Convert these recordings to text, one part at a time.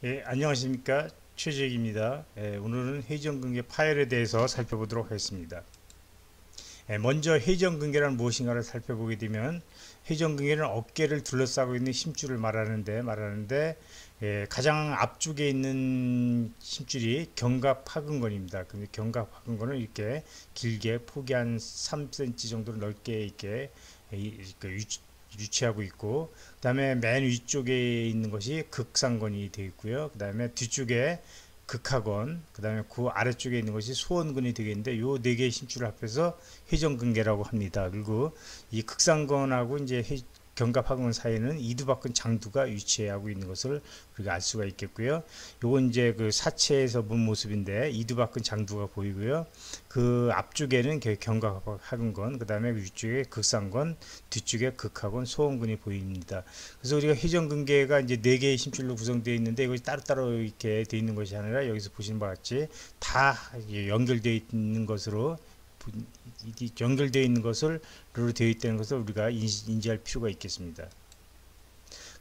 예, 안녕하십니까. 최재익입니다. 오늘은 회전근개 파열에 대해서 살펴보도록 하겠습니다. 먼저 회전근개란 무엇인가를 살펴보게 되면 회전근개는 어깨를 둘러싸고 있는 힘줄을 말하는데 가장 앞쪽에 있는 힘줄이 견갑하근건입니다. 근데 견갑하근건은 이렇게 길게 폭이 한 3cm 정도 넓게 이렇게 위치하고 있고, 그 다음에 맨 위쪽에 있는 것이 극상건이 되어 있고요. 그 다음에 뒤쪽에 극하건, 그 다음에 그 아래쪽에 있는 것이 소원근이 되겠는데, 요 네 개의 힘줄을 합해서 회전근개라고 합니다. 그리고 이 극상건하고 이제 견갑하근 사이에는 이두박근 장두가 위치하고 있는 것을 우리가 알 수가 있겠고요. 요건 이제 그 사체에서 본 모습인데 이두박근 장두가 보이고요. 그 앞쪽에는 견갑하근건, 그 다음에 위쪽에 극상건, 뒤쪽에 극하건, 소원근이 보입니다. 그래서 우리가 회전근개가 이제 네 개의 힘줄로 구성되어 있는데 이것이 따로따로 이렇게 되어 있는 것이 아니라 여기서 보시는 바와 같이 다 연결되어 있는 것으로 연결되어 있는 것을 되어 있다는 것을 우리가 인지할 필요가 있겠습니다.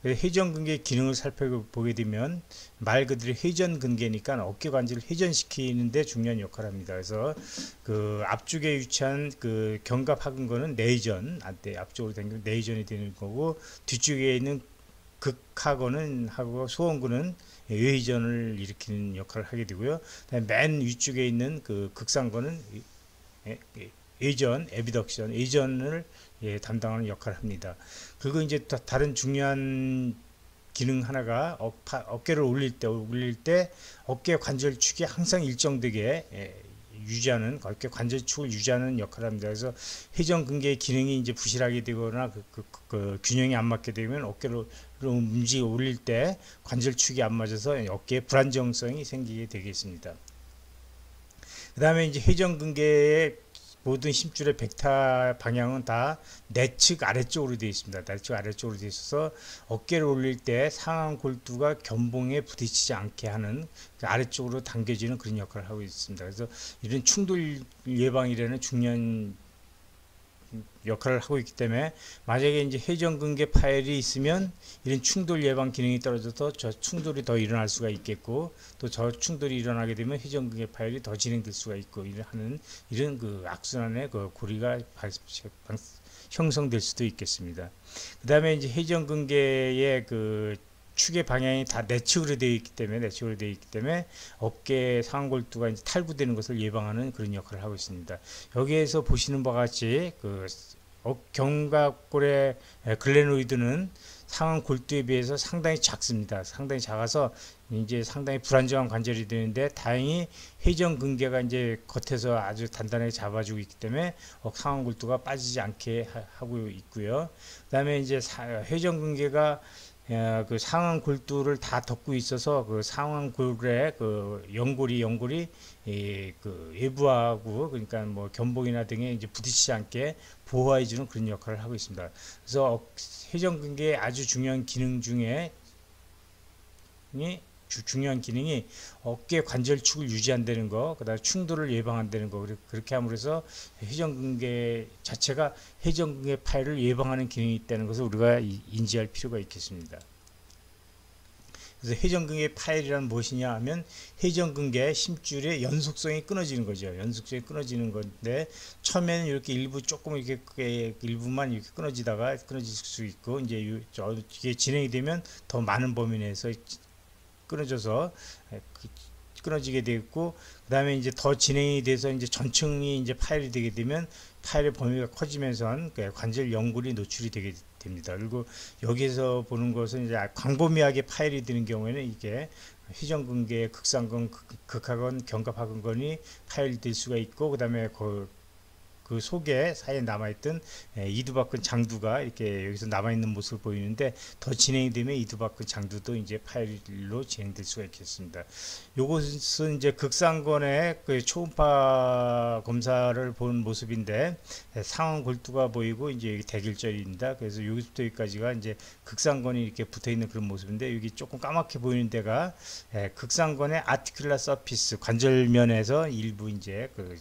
회전근개 기능을 살펴보게 되면 말 그대로 회전근개니까 어깨 관절을 회전시키는데 중요한 역할을 합니다. 그래서 그 앞쪽에 위치한 그 견갑하근건은 내전, 앞쪽으로 당기면 내전이 되는 거고, 뒤쪽에 있는 극하건은 하고 소원근은 외전을 일으키는 역할을 하게 되고요. 맨 위쪽에 있는 그 극상건은 외전, 에비덕션, 외전을 담당하는 역할을 합니다. 그리고 이제 다른 중요한 기능 하나가 어깨를 올릴 때 어깨 관절축이 항상 일정되게 유지하는, 어깨 관절축을 유지하는 역할을 합니다. 그래서 회전근개의 기능이 이제 부실하게 되거나 그 균형이 안 맞게 되면 어깨를 움직여 올릴 때 관절축이 안 맞아서 어깨에 불안정성이 생기게 되겠습니다. 그 다음에 이제 회전근개의 모든 힘줄의 벡터 방향은 다 내측 아래쪽으로 되어 있습니다. 내측 아래쪽으로 되어 있어서 어깨를 올릴 때 상완 골두가 견봉에 부딪히지 않게 하는 그 아래쪽으로 당겨지는 그런 역할을 하고 있습니다. 그래서 이런 충돌 예방이라는 중요한 역할을 하고 있기 때문에 만약에 이제 회전근개 파열이 있으면 이런 충돌 예방 기능이 떨어져서 저 충돌이 더 일어날 수가 있겠고, 또 저 충돌이 일어나게 되면 회전근개 파열이 더 진행될 수가 있고 하는 이런 그 악순환의 그 고리가 형성될 수도 있겠습니다. 그 다음에 이제 회전근개의 그 축의 방향이 다 내측으로 되어 있기 때문에 어깨 상완골두가 이제 탈구되는 것을 예방하는 그런 역할을 하고 있습니다. 여기에서 보시는 바와 같이 그 견갑골의 글레노이드는 상완 골두에 비해서 상당히 작습니다. 상당히 작아서 이제 상당히 불안정한 관절이 되는데, 다행히 회전근개가 이제 겉에서 아주 단단하게 잡아주고 있기 때문에 상완 골두가 빠지지 않게 하고 있고요. 그다음에 이제 회전근개가 그 상완 골두를 다 덮고 있어서 그 상완 골의 그 연골이 그 외부하고, 그러니까 뭐 견봉이나 등에 이제 부딪히지 않게 보호해주는 그런 역할을 하고 있습니다. 그래서 회전근개의 아주 중요한 기능 중에 중요한 기능이 어깨 관절축을 유지한다는 거, 그다음 충돌을 예방한다는 거. 그렇게 함으로써 회전근개 자체가 회전근개 파열을 예방하는 기능이 있다는 것을 우리가 인지할 필요가 있겠습니다. 그래서 회전근개 파열이란 무엇이냐 하면 회전근개 힘줄의 연속성이 끊어지는 거죠. 연속성이 끊어지는 건데, 처음에는 이렇게 일부 조금 이렇게 일부만 이렇게 끊어질 수 있고, 이제 이게 진행이 되면 더 많은 범위 내에서 끊어져서 끊어지게 되겠고, 그 다음에 이제 더 진행이 돼서 이제 전층이 이제 파열이 되게 되면 파열의 범위가 커지면서 관절 연골이 노출이 되게 됩니다. 그리고 여기에서 보는 것은 이제 광범위하게 파열이 되는 경우에는 이게 회전근개, 극상근, 극하근, 견갑하근건이 파열될 수가 있고, 그 다음에 그 속에 사이에 남아있던 이두박근 장두가 이렇게 여기서 남아있는 모습을 보이는데, 더 진행이 되면 이두박근 장두도 이제 파열로 진행될 수가 있겠습니다. 요것은 이제 극상근의 그 초음파 검사를 본 모습인데, 상완 골두가 보이고 이제 여기 대결절입니다. 그래서 여기부터 여기까지가 이제 극상근이 이렇게 붙어 있는 그런 모습인데, 여기 조금 까맣게 보이는 데가 극상근의 아티큘라 서피스 관절면에서 일부 이제 그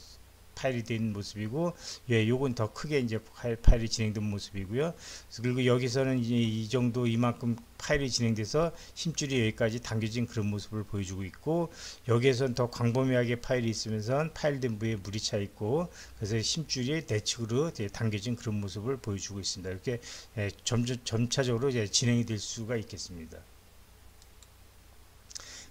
파일이 된 모습이고, 예, 요건 더 크게 이제 파일이 진행된 모습이고요. 그리고 여기서는 이제 이 정도 이만큼 파일이 진행돼서 힘줄이 여기까지 당겨진 그런 모습을 보여주고 있고, 여기에서는 더 광범위하게 파일이 있으면서 파일된 부위에 물이 차 있고, 그래서 힘줄이 내측으로 당겨진 그런 모습을 보여주고 있습니다. 이렇게 예, 점차적으로 이제 진행이 될 수가 있겠습니다.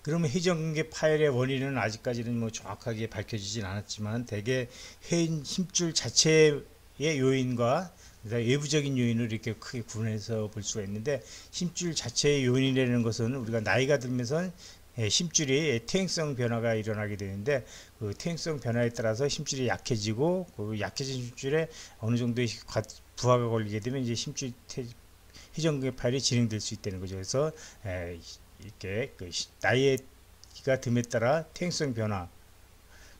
그러면 회전근개 파열의 원인은 아직까지는 뭐 정확하게 밝혀지진 않았지만, 대개 힘줄 자체의 요인과 외부적인 요인을 이렇게 크게 구분해서 볼 수가 있는데, 힘줄 자체의 요인이라는 것은 우리가 나이가 들면서 힘줄이 퇴행성 변화가 일어나게 되는데, 그 퇴행성 변화에 따라서 힘줄이 약해지고, 그 약해진 힘줄에 어느 정도의 부하가 걸리게 되면 이제 힘줄 회전근개 파열이 진행될 수 있다는 거죠. 그래서 이렇게 그 나이가 듦에 따라 퇴행성 변화,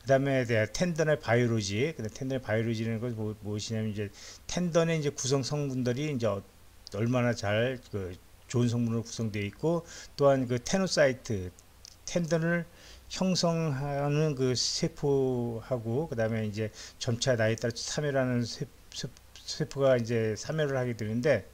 그 다음에 텐던의 바이오로지, 텐던의 바이오로지라는 것은 무엇이냐면 이제 텐던의 이제 구성 성분들이 이제 얼마나 잘 그 좋은 성분으로 구성되어 있고, 또한 그 테노사이트, 텐던을 형성하는 그 세포하고, 그 다음에 이제 점차 나이에 따라 사멸하는 세포가 이제 사멸을 하게 되는데,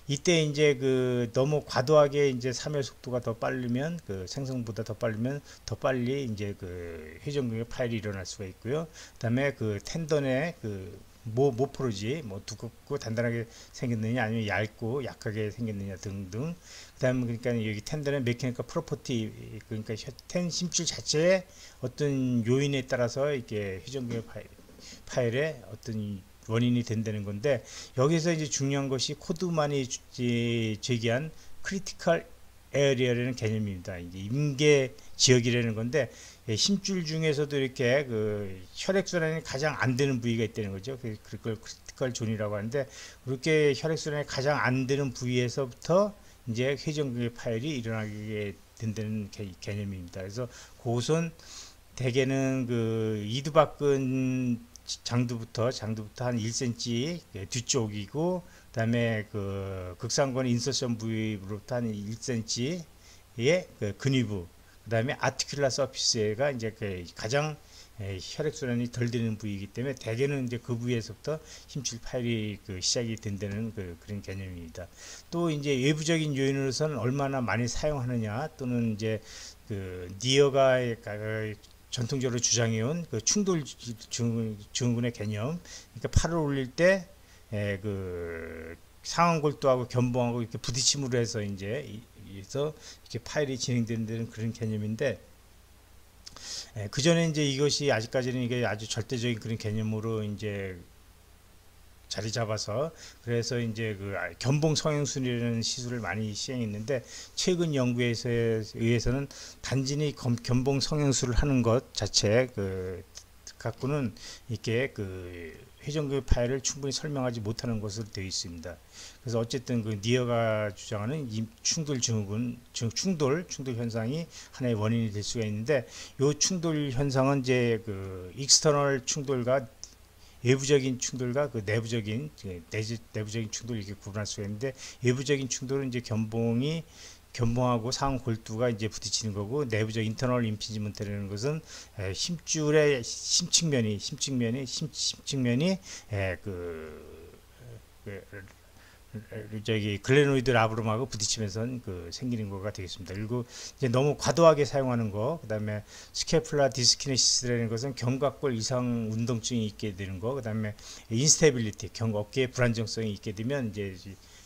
이때 이제 그 너무 과도하게 이제 사멸 속도가 더 빠르면, 그 생성보다 더 빠르면 더 빨리 이제 그 회전근개 파열이 일어날 수가 있고요. 그다음에 그 텐던의 그 모포로지, 뭐 두껍고 단단하게 생겼느냐 아니면 얇고 약하게 생겼느냐 등등. 그다음에 그러니까 여기 텐던의 메케니컬 프로퍼티, 그러니까 힘줄 자체의 어떤 요인에 따라서 이렇게 회전근개 파열의 어떤 원인이 된다는 건데, 여기서 이제 중요한 것이 코드만이 제기한 크리티컬 에어리어라는 개념입니다. 이제 임계 지역이라는 건데, 힘줄 중에서도 이렇게 그 혈액순환이 가장 안 되는 부위가 있다는 거죠. 그걸 크리티컬 존이라고 하는데, 그렇게 혈액순환이 가장 안 되는 부위에서부터 이제 회전근개 파열이 일어나게 된다는 개념입니다. 그래서 그것은 대개는 그 이두박근 장두부터 한 1cm 뒤쪽이고, 그다음에 그 극상권 인서션 부위로부터 한 1cm의 그 근위부, 그다음에 아티큘라 서피스가 이제 그 가장 혈액순환이 덜 되는 부위이기 때문에 대개는 이제 그 부위에서부터 힘줄 파열이 그 시작이 된다는 그런 개념입니다. 또 이제 외부적인 요인으로서는 얼마나 많이 사용하느냐, 또는 이제 그 니어가 전통적으로 주장해온 그 충돌 증후군의 개념, 그러니까 팔을 올릴 때 그 상완골두하고 견봉하고 이렇게 부딪힘으로 해서 이제 이렇게 파열이 진행되는 그런 개념인데, 그 전에 이제 이것이 아직까지는 이게 아주 절대적인 그런 개념으로 이제 자리 잡아서, 그래서 이제 그 견봉 성형술이라는 시술을 많이 시행했는데, 최근 연구에 의해서는 단순히 견봉 성형술을 하는 것 자체 그 갖고는 이렇게 그 회전근개 파열을 충분히 설명하지 못하는 것으로 되어 있습니다. 그래서 어쨌든 그 니어가 주장하는 이 충돌 증후군, 충돌 현상이 하나의 원인이 될 수가 있는데, 이 충돌 현상은 이제 그 익스터널 충돌과 외부적인 충돌과 그 내부적인 충돌, 이렇게 구분할 수가 있는데, 외부적인 충돌은 이제 견봉하고 상완 골두가 이제 부딪히는 거고, 내부적 인터널 임피지먼트라는 것은 힘줄의 심측면이 저기 글레노이드 라브름하고 부딪히면서 그 생기는 거가 되겠습니다. 그리고 이제 너무 과도하게 사용하는 거, 그다음에 스캐플라 디스키네시스라는 것은 견갑골 이상 운동증이 있게 되는 거, 그다음에 인스테빌리티, 어깨의 불안정성이 있게 되면 이제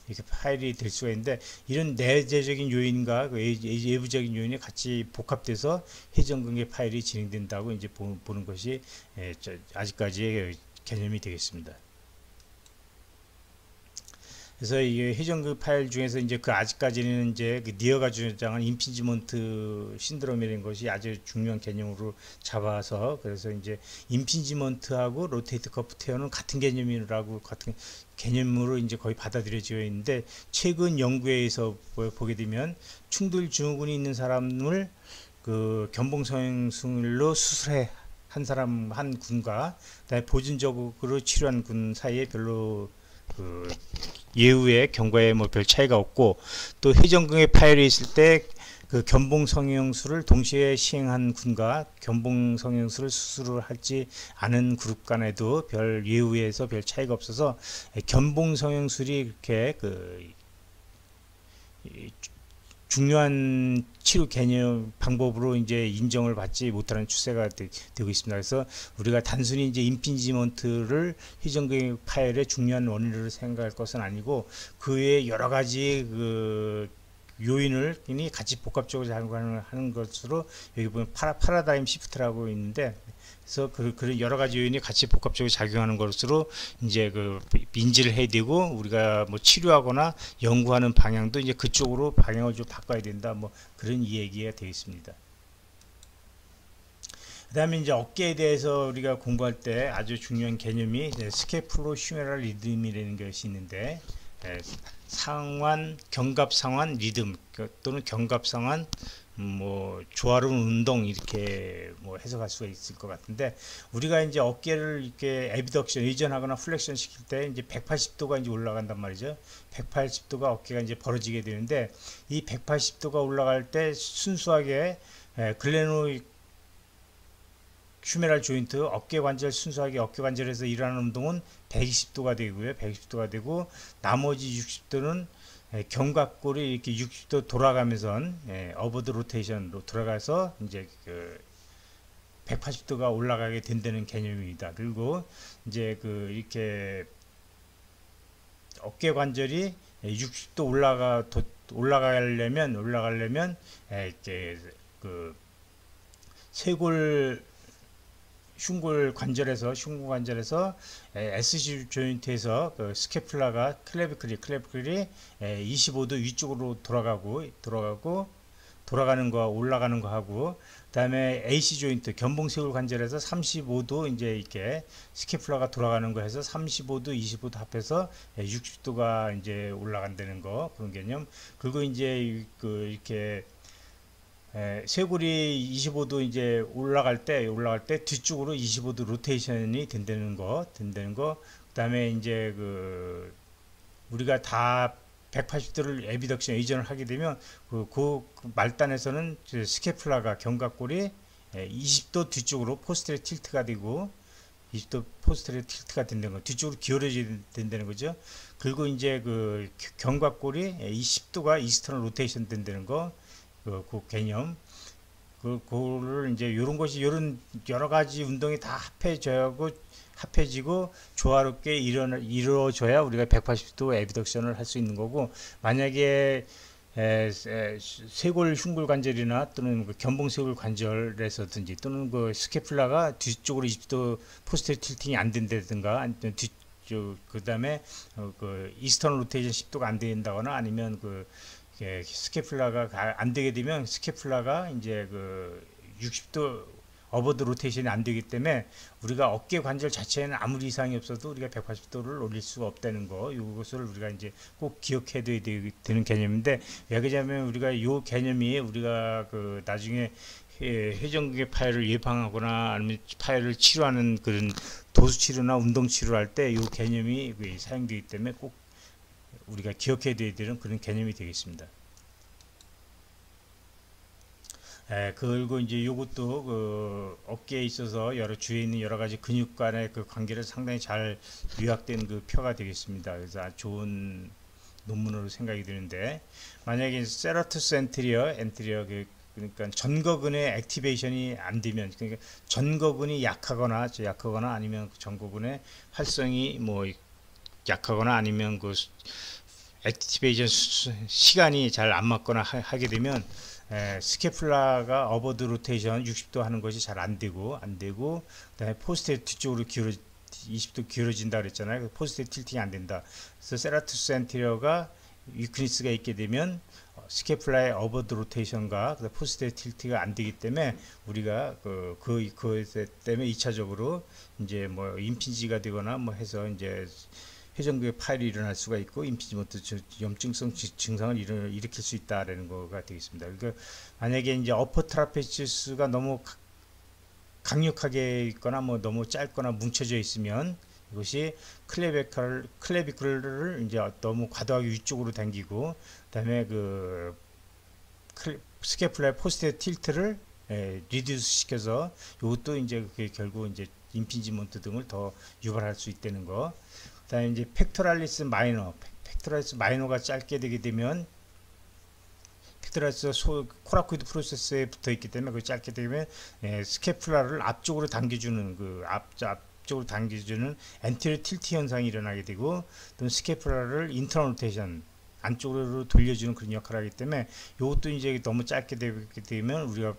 이렇게 파열이 될 수가 있는데, 이런 내재적인 요인과 외부적인 요인이 같이 복합돼서 회전근개 파열이 진행된다고 이제 보는 것이 아직까지의 개념이 되겠습니다. 그래서 이게 회전근개 파열 중에서 이제 그 아직까지는 이제 그 니어가 주장한 임피지먼트 신드롬이라는 것이 아주 중요한 개념으로 잡아서, 그래서 이제 임피지먼트하고 로테이트 커프 테어는 같은 개념으로 이제 거의 받아들여져 있는데, 최근 연구에 의해서 보게 되면 충돌 증후군이 있는 사람을 그 견봉 성형술로 수술해 한 사람 한 군과 그다음에 보존적으로 치료한 군 사이에 별로 그 예후의 경과에 뭐 별 차이가 없고, 또 회전근개 파열이 있을 때 그 견봉 성형수를 동시에 시행한 군과 견봉 성형수를 수술을 할지 않은 그룹 간에도 별 예후에서 별 차이가 없어서 견봉 성형술이 이렇게 그 중요한 치료 개념 방법으로 이제 인정을 받지 못하는 추세가 되고 있습니다. 그래서 우리가 단순히 이제 임피지먼트를 회전근육 파열의 중요한 원인으로 생각할 것은 아니고 그 외에 여러 가지 그 요인을 같이 복합적으로 작용하는 것으로 여기 보면 파라다임 시프트라고 있는데, 그래서 그런 여러 가지 요인이 같이 복합적으로 작용하는 것으로 이제 그 인지를 해야 되고, 우리가 뭐 치료하거나 연구하는 방향도 이제 그쪽으로 방향을 좀 바꿔야 된다, 뭐 그런 이야기가 되어 있습니다. 그 다음에 이제 어깨에 대해서 우리가 공부할 때 아주 중요한 개념이 스케플로 휴메랄 리듬이라는 것이 있는데, 상완, 견갑상완 리듬 또는 견갑상완 뭐 조화로운 운동, 이렇게 뭐 해석할 수가 있을 것 같은데, 우리가 이제 어깨를 이렇게 에비덕션 의전하거나 플렉션 시킬 때 이제 180도가 이제 올라간단 말이죠. 180도가 어깨가 이제 벌어지게 되는데, 이 180도가 올라갈 때 순수하게 글레노 휴메랄 조인트 어깨 관절, 순수하게 어깨 관절에서 일어나는 운동은 120도가 되고요. 120도가 되고, 나머지 60도는 견갑골이 이렇게 60도 돌아가면서 어버드 로테이션으로 돌아가서 이제 그 180도가 올라가게 된다는 개념입니다. 그리고 이제 그 이렇게 어깨 관절이 60도 올라가려면 이제 그 쇄골 흉골 관절에서 SC 조인트에서 그 스케플라가 클레비클이 25도 위쪽으로 돌아가는 거, 올라가는 거 하고, 그다음에 AC 조인트 견봉쇄골 관절에서 35도 이제 이렇게 스케플라가 돌아가는 거 해서 35도 25도 합해서 60도가 이제 올라간다는 거, 그런 개념. 그리고 이제 그 이렇게 쇄골이 25도 이제 올라갈 때 뒤쪽으로 25도 로테이션이 된다는 거. 그다음에 이제 그 우리가 다 180도를 에비덕션 이전을 하게 되면 그 말단에서는 스케플라가 견갑골이 20도 뒤쪽으로 포스테리어 틸트가 되고, 20도 포스테리어 틸트가 된다는 거, 뒤쪽으로 기울어져야 된다는 거죠. 그리고 이제 그 견갑골이 20도가 이스터널 로테이션 된다는 거, 그 개념. 그거를 이제 이런 것이, 이런 여러 가지 운동이 다 합해지고 조화롭게 이루어져야 우리가 180도 에비덕션을 할 수 있는 거고, 만약에 쇄골 흉골 관절이나 또는 그 견봉쇄골 관절에서든지 또는 그 스케플라가 뒤쪽으로 20도 포스테리어 틸팅이 안 된다든가, 아니면 그 다음에 그 이스터널 로테이션 10도가 안 된다거나, 아니면 그 스케플라가 안 되게 되면 스케플라가 이제 그 60도 어버드 로테이션이 안 되기 때문에 우리가 어깨 관절 자체에는 아무리 이상이 없어도 우리가 180도를 올릴 수가 없다는 거, 이것을 우리가 이제 꼭 기억해야 되는 개념인데, 왜 그러냐면 우리가 이 개념이 우리가 그 나중에 회전근개 파열을 예방하거나 아니면 파열을 치료하는 그런 도수 치료나 운동 치료할 때 이 개념이 사용되기 때문에 꼭 우리가 기억해야 되는 그런 개념이 되겠습니다. 그리고 이제 이것도 그 어깨에 있어서 주위에 있는 여러 가지 근육 간의 그 관계를 상당히 잘 요약된 그 표가 되겠습니다. 그래서 아주 좋은 논문으로 생각이 드는데, 만약에 세라투스 엔테리어 그러니까 전거근의 액티베이션이 안 되면, 그러니까 전거근이 약하거나 아니면 전거근의 활성이 뭐 약하거나 아니면 그 액티베이션 시간이 잘 안 맞거나 하게 되면 스케플라가 어버드 로테이션 60도 하는 것이 잘 안 되고, 그다음에 포스테리어 뒤쪽으로 20도 기울어진다 그랬잖아요. 포스테리어 틸팅이 안 된다. 그래서 세라투스 엔테리어가 위크니스가 있게 되면 스케플라의 어버드 로테이션과 포스테리어 틸트가 안 되기 때문에 우리가 그 때문에 2차적으로 이제 뭐 임피지가 되거나 뭐 해서 이제 회전근개 파열이 일어날 수가 있고, 임피지먼트 염증성 증상을 일으킬 수 있다라는 거가 되겠습니다. 그러니까 만약에 이제 어퍼 트라페치스가 너무 강력하게 있거나 뭐 너무 짧거나 뭉쳐져 있으면 이것이 클레비클을 이제 너무 과도하게 위쪽으로 당기고, 그다음에 그 스캐플라의 포스트 틸트를 리듀스 시켜서 이것도 이제 그게 결국 이제 임피지먼트 등을 더 유발할 수 있다는 거. 그다음에 이제 팩토랄리스 마이너, 팩토랄리스 마이너가 짧게 되게 되면 팩토랄리스 코라코이드 프로세스에 붙어 있기 때문에 그 짧게 되면 스캐플라를 앞쪽으로 당겨주는 그 앞쪽으로 당겨주는 엔티리어 틸트 현상이 일어나게 되고, 또 스캐플라를 인터널 로테이션 안쪽으로 돌려주는 그런 역할을 하기 때문에 이것도 이제 너무 짧게 되게 되면 우리가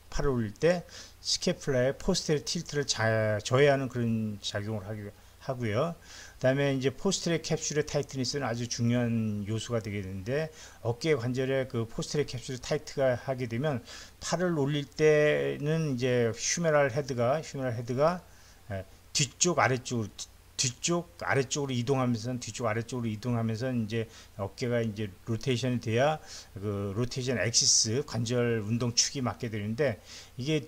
팔을 올릴 때 스캐플라의 포스테리어 틸트를 저해하는 그런 작용을 하고요. 그 다음에 이제 포스테리어 캡슐의 타이트니스는 아주 중요한 요소가 되게 되는데, 어깨 관절에 그 포스테리어 캡슐 타이트가 하게 되면 팔을 올릴 때는 이제 휴메랄 헤드가 뒤쪽 아래쪽으로 이동하면서 이제 어깨가 이제 로테이션이 돼야 그 로테이션 엑시스 관절 운동 축이 맞게 되는데, 이게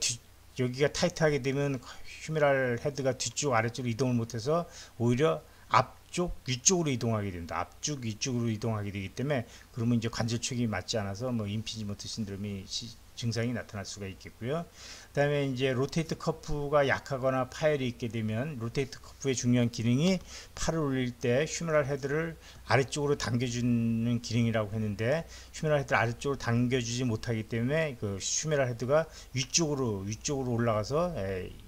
여기가 타이트하게 되면 휴메랄 헤드가 뒤쪽 아래쪽으로 이동을 못해서 오히려 위쪽으로 이동하게 됩니다. 위쪽으로 이동하게 되기 때문에, 그러면 이제 관절 축이 맞지 않아서 뭐 임피지먼트 신드롬이 증상이 나타날 수가 있겠고요. 그 다음에 이제 로테이트 커프가 약하거나 파열이 있게 되면, 로테이트 커프의 중요한 기능이 팔을 올릴 때 휴메랄 헤드를 아래쪽으로 당겨주는 기능이라고 했는데, 휴메랄 헤드를 아래쪽으로 당겨주지 못하기 때문에 그 휴메랄 헤드가 위쪽으로 올라가서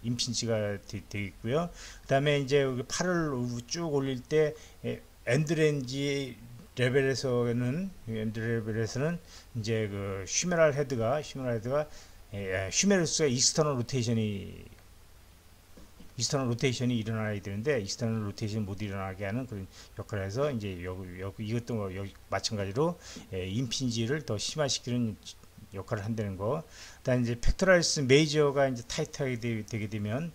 임핀지가 되겠고요. 그 다음에 이제 팔을 쭉 올릴 때 엔드레인지 레벨에서는 이제 그 휴메랄 헤드가 휴메루스가 이스터널 로테이션이 일어나야 되는데, 이스터널 로테이션이 못 일어나게 하는 그런 역할을 해서 이제 이것도 여기 마찬가지로 임핀지를 더 심화시키는 역할을 한다는 거. 그다음 이제 팩토랄리스 메이저가 이제 타이트하게 되게 되면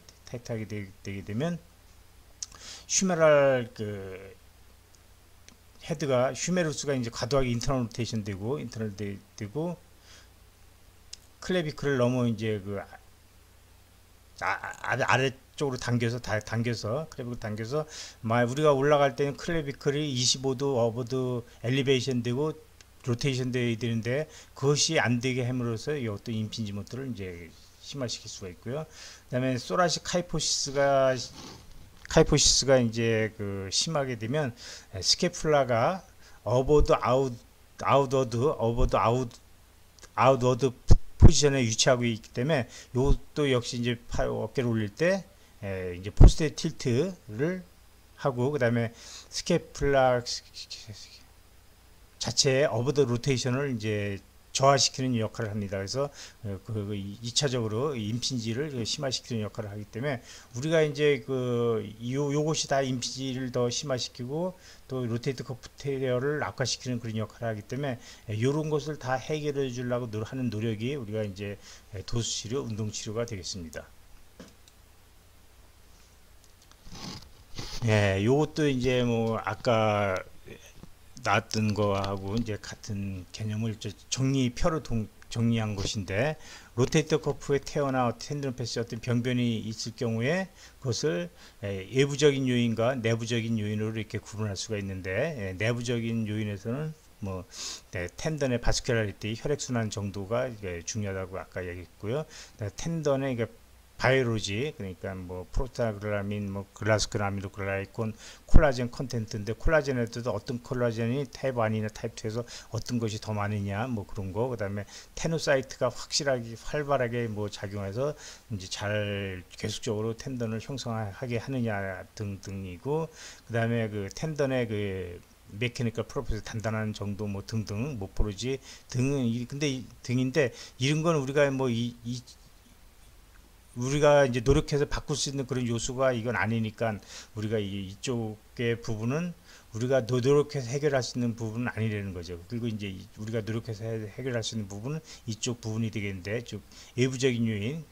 휴메랄 그 헤드가 휴메루스가 이제 과도하게 인터널 로테이션 되고 클레비클을 넘어 이제 그 아래쪽으로 당겨서 클레비클 당겨서 우리가 올라갈 때는 클레비클이 25도 어버드 엘리베이션 되고 로테이션 돼야 되는데, 그것이 안 되게 함으로써 이것도 임핀지먼트를 이제 심화시킬 수가 있고요. 그다음에 소라시 카이포시스가 이제 그 심하게 되면 스캐플라가 아웃워드 포지션에 위치하고 있기 때문에, 이것도 역시 이제 어깨를 올릴 때 이제 포스트 틸트를 하고, 그 다음에 스캐플라 자체의 어버드 로테이션을 이제 저하시키는 역할을 합니다. 그래서 그 2차적으로 임핀지를 심화시키는 역할을 하기 때문에, 우리가 이제 요것이 다 임핀지를 더 심화시키고 또 로테이트 커프테리어를 악화시키는 그런 역할을 하기 때문에, 이런 것을 다 해결해 주려고 하는 노력이 우리가 이제 도수치료, 운동치료가 되겠습니다. 요것도 이제 뭐 아까 나왔던 거하고 이제 같은 개념을 정리표로 정리한 것인데, 로테이터 커프의 테어나 텐든 패스 어떤 병변이 있을 경우에 그것을 외부적인 요인과 내부적인 요인으로 이렇게 구분할 수가 있는데, 내부적인 요인에서는 뭐 텐던의 바스큘라리티, 혈액순환 정도가 중요하다고 아까 얘기했고요. 텐던의 바이오로지, 그러니까 뭐 프로스타글라민, 뭐 글라스크라미도 글라이콘, 콜라겐 컨텐츠인데, 콜라겐에도 어떤 콜라겐이 타입 1이나 타입 2에서 어떤 것이 더 많으냐, 뭐 그런 거. 그다음에 테노사이트가 확실하게 활발하게 뭐 작용해서 이제 잘 계속적으로 텐던을 형성하게 하느냐 등등이고, 그다음에 그 텐던의 그 메케니컬 프로퍼티 단단한 정도 뭐 등등, 모포로지 등은 등인데, 이런 건 우리가 뭐 우리가 이제 노력해서 바꿀 수 있는 그런 요소가 이건 아니니까, 우리가 이쪽의 부분은 우리가 노력해서 해결할 수 있는 부분은 아니라는 거죠. 그리고 이제 우리가 노력해서 해결할 수 있는 부분은 이쪽 부분이 되겠는데, 즉 외부적인 요인,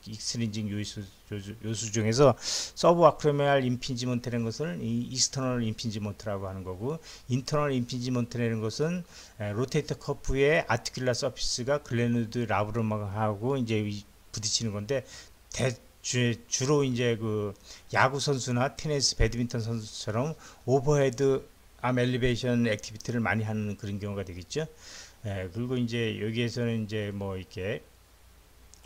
익스트린징 요소 중에서 서브 아크로미알 임핀지먼트라는 것은 이스터널 임핀지먼트라고 하는 거고, 인터널 임핀지먼트라는 것은 로테이터 커프의 아티큘라 서피스가 글레누드 라브로마하고 이제 부딪히는 건데, 주로 이제 그 야구 선수나 테니스, 배드민턴 선수처럼 오버헤드 암 엘리베이션 액티비티를 많이 하는 그런 경우가 되겠죠. 그리고 이제 여기에서는 이제 뭐 이렇게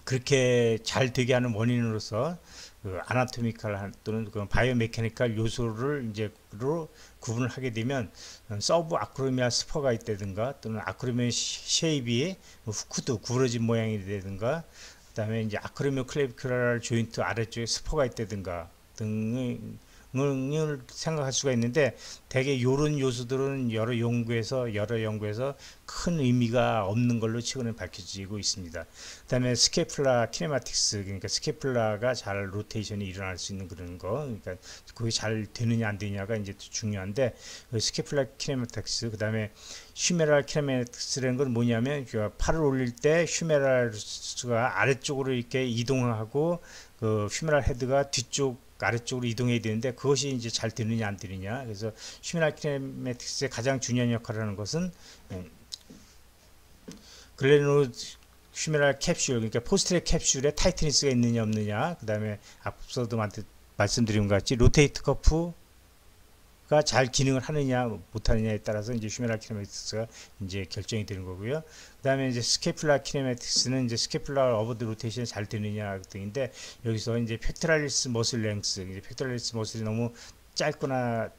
그렇게 잘 되게 하는 원인으로서 그 아나토미컬 또는 그 바이오메카니컬 요소를 이제로 구분을 하게 되면 서브 아크로미아 스퍼가 있다든가 또는 아크로미아 쉐입이 후크도 구부러진 모양이 되든가 그다음에 이제 아크로미오 클레비큘라 조인트 아래쪽에 스퍼가 있다든가 등을 생각할 수가 있는데 대개 이런 요소들은 여러 연구에서 큰 의미가 없는 걸로 최근에 밝혀지고 있습니다. 그다음에 스케플라 키네마틱스, 그러니까 스케플라가 잘 로테이션이 일어날 수 있는 그런 거, 그러니까 그게 잘 되느냐 안 되느냐가 이제 중요한데 스케플라 키네마틱스, 그다음에 휴메랄 키네마틱스라는 건 뭐냐면 팔을 올릴 때 휴메랄스가 아래쪽으로 이렇게 이동하고 그 휴메랄 헤드가 뒤쪽 아래쪽으로 이동해야 되는데 그것이 이제 잘 되느냐 안 되느냐. 그래서 휴메랄 키네매틱스의 가장 중요한 역할을 하는 것은 글레노 휴메랄 캡슐, 그러니까 포스트랙 캡슐에 타이트니스가 있느냐 없느냐, 그 다음에 앞서도 말씀드린 것 같이 로테이트 커프가 잘 기능을 하느냐 못하느냐에 따라서 이제 휴메랄 키네매틱스가 이제 결정이 되는 거고요. 그 다음에 이제 스케플라 키네매틱스는 이제 스케플라 어버드 로테이션이 잘 되느냐 등인데 여기서 이제 펙토랄리스 머슬 랭스, 이제 펙토랄리스 머슬이 너무 짧거나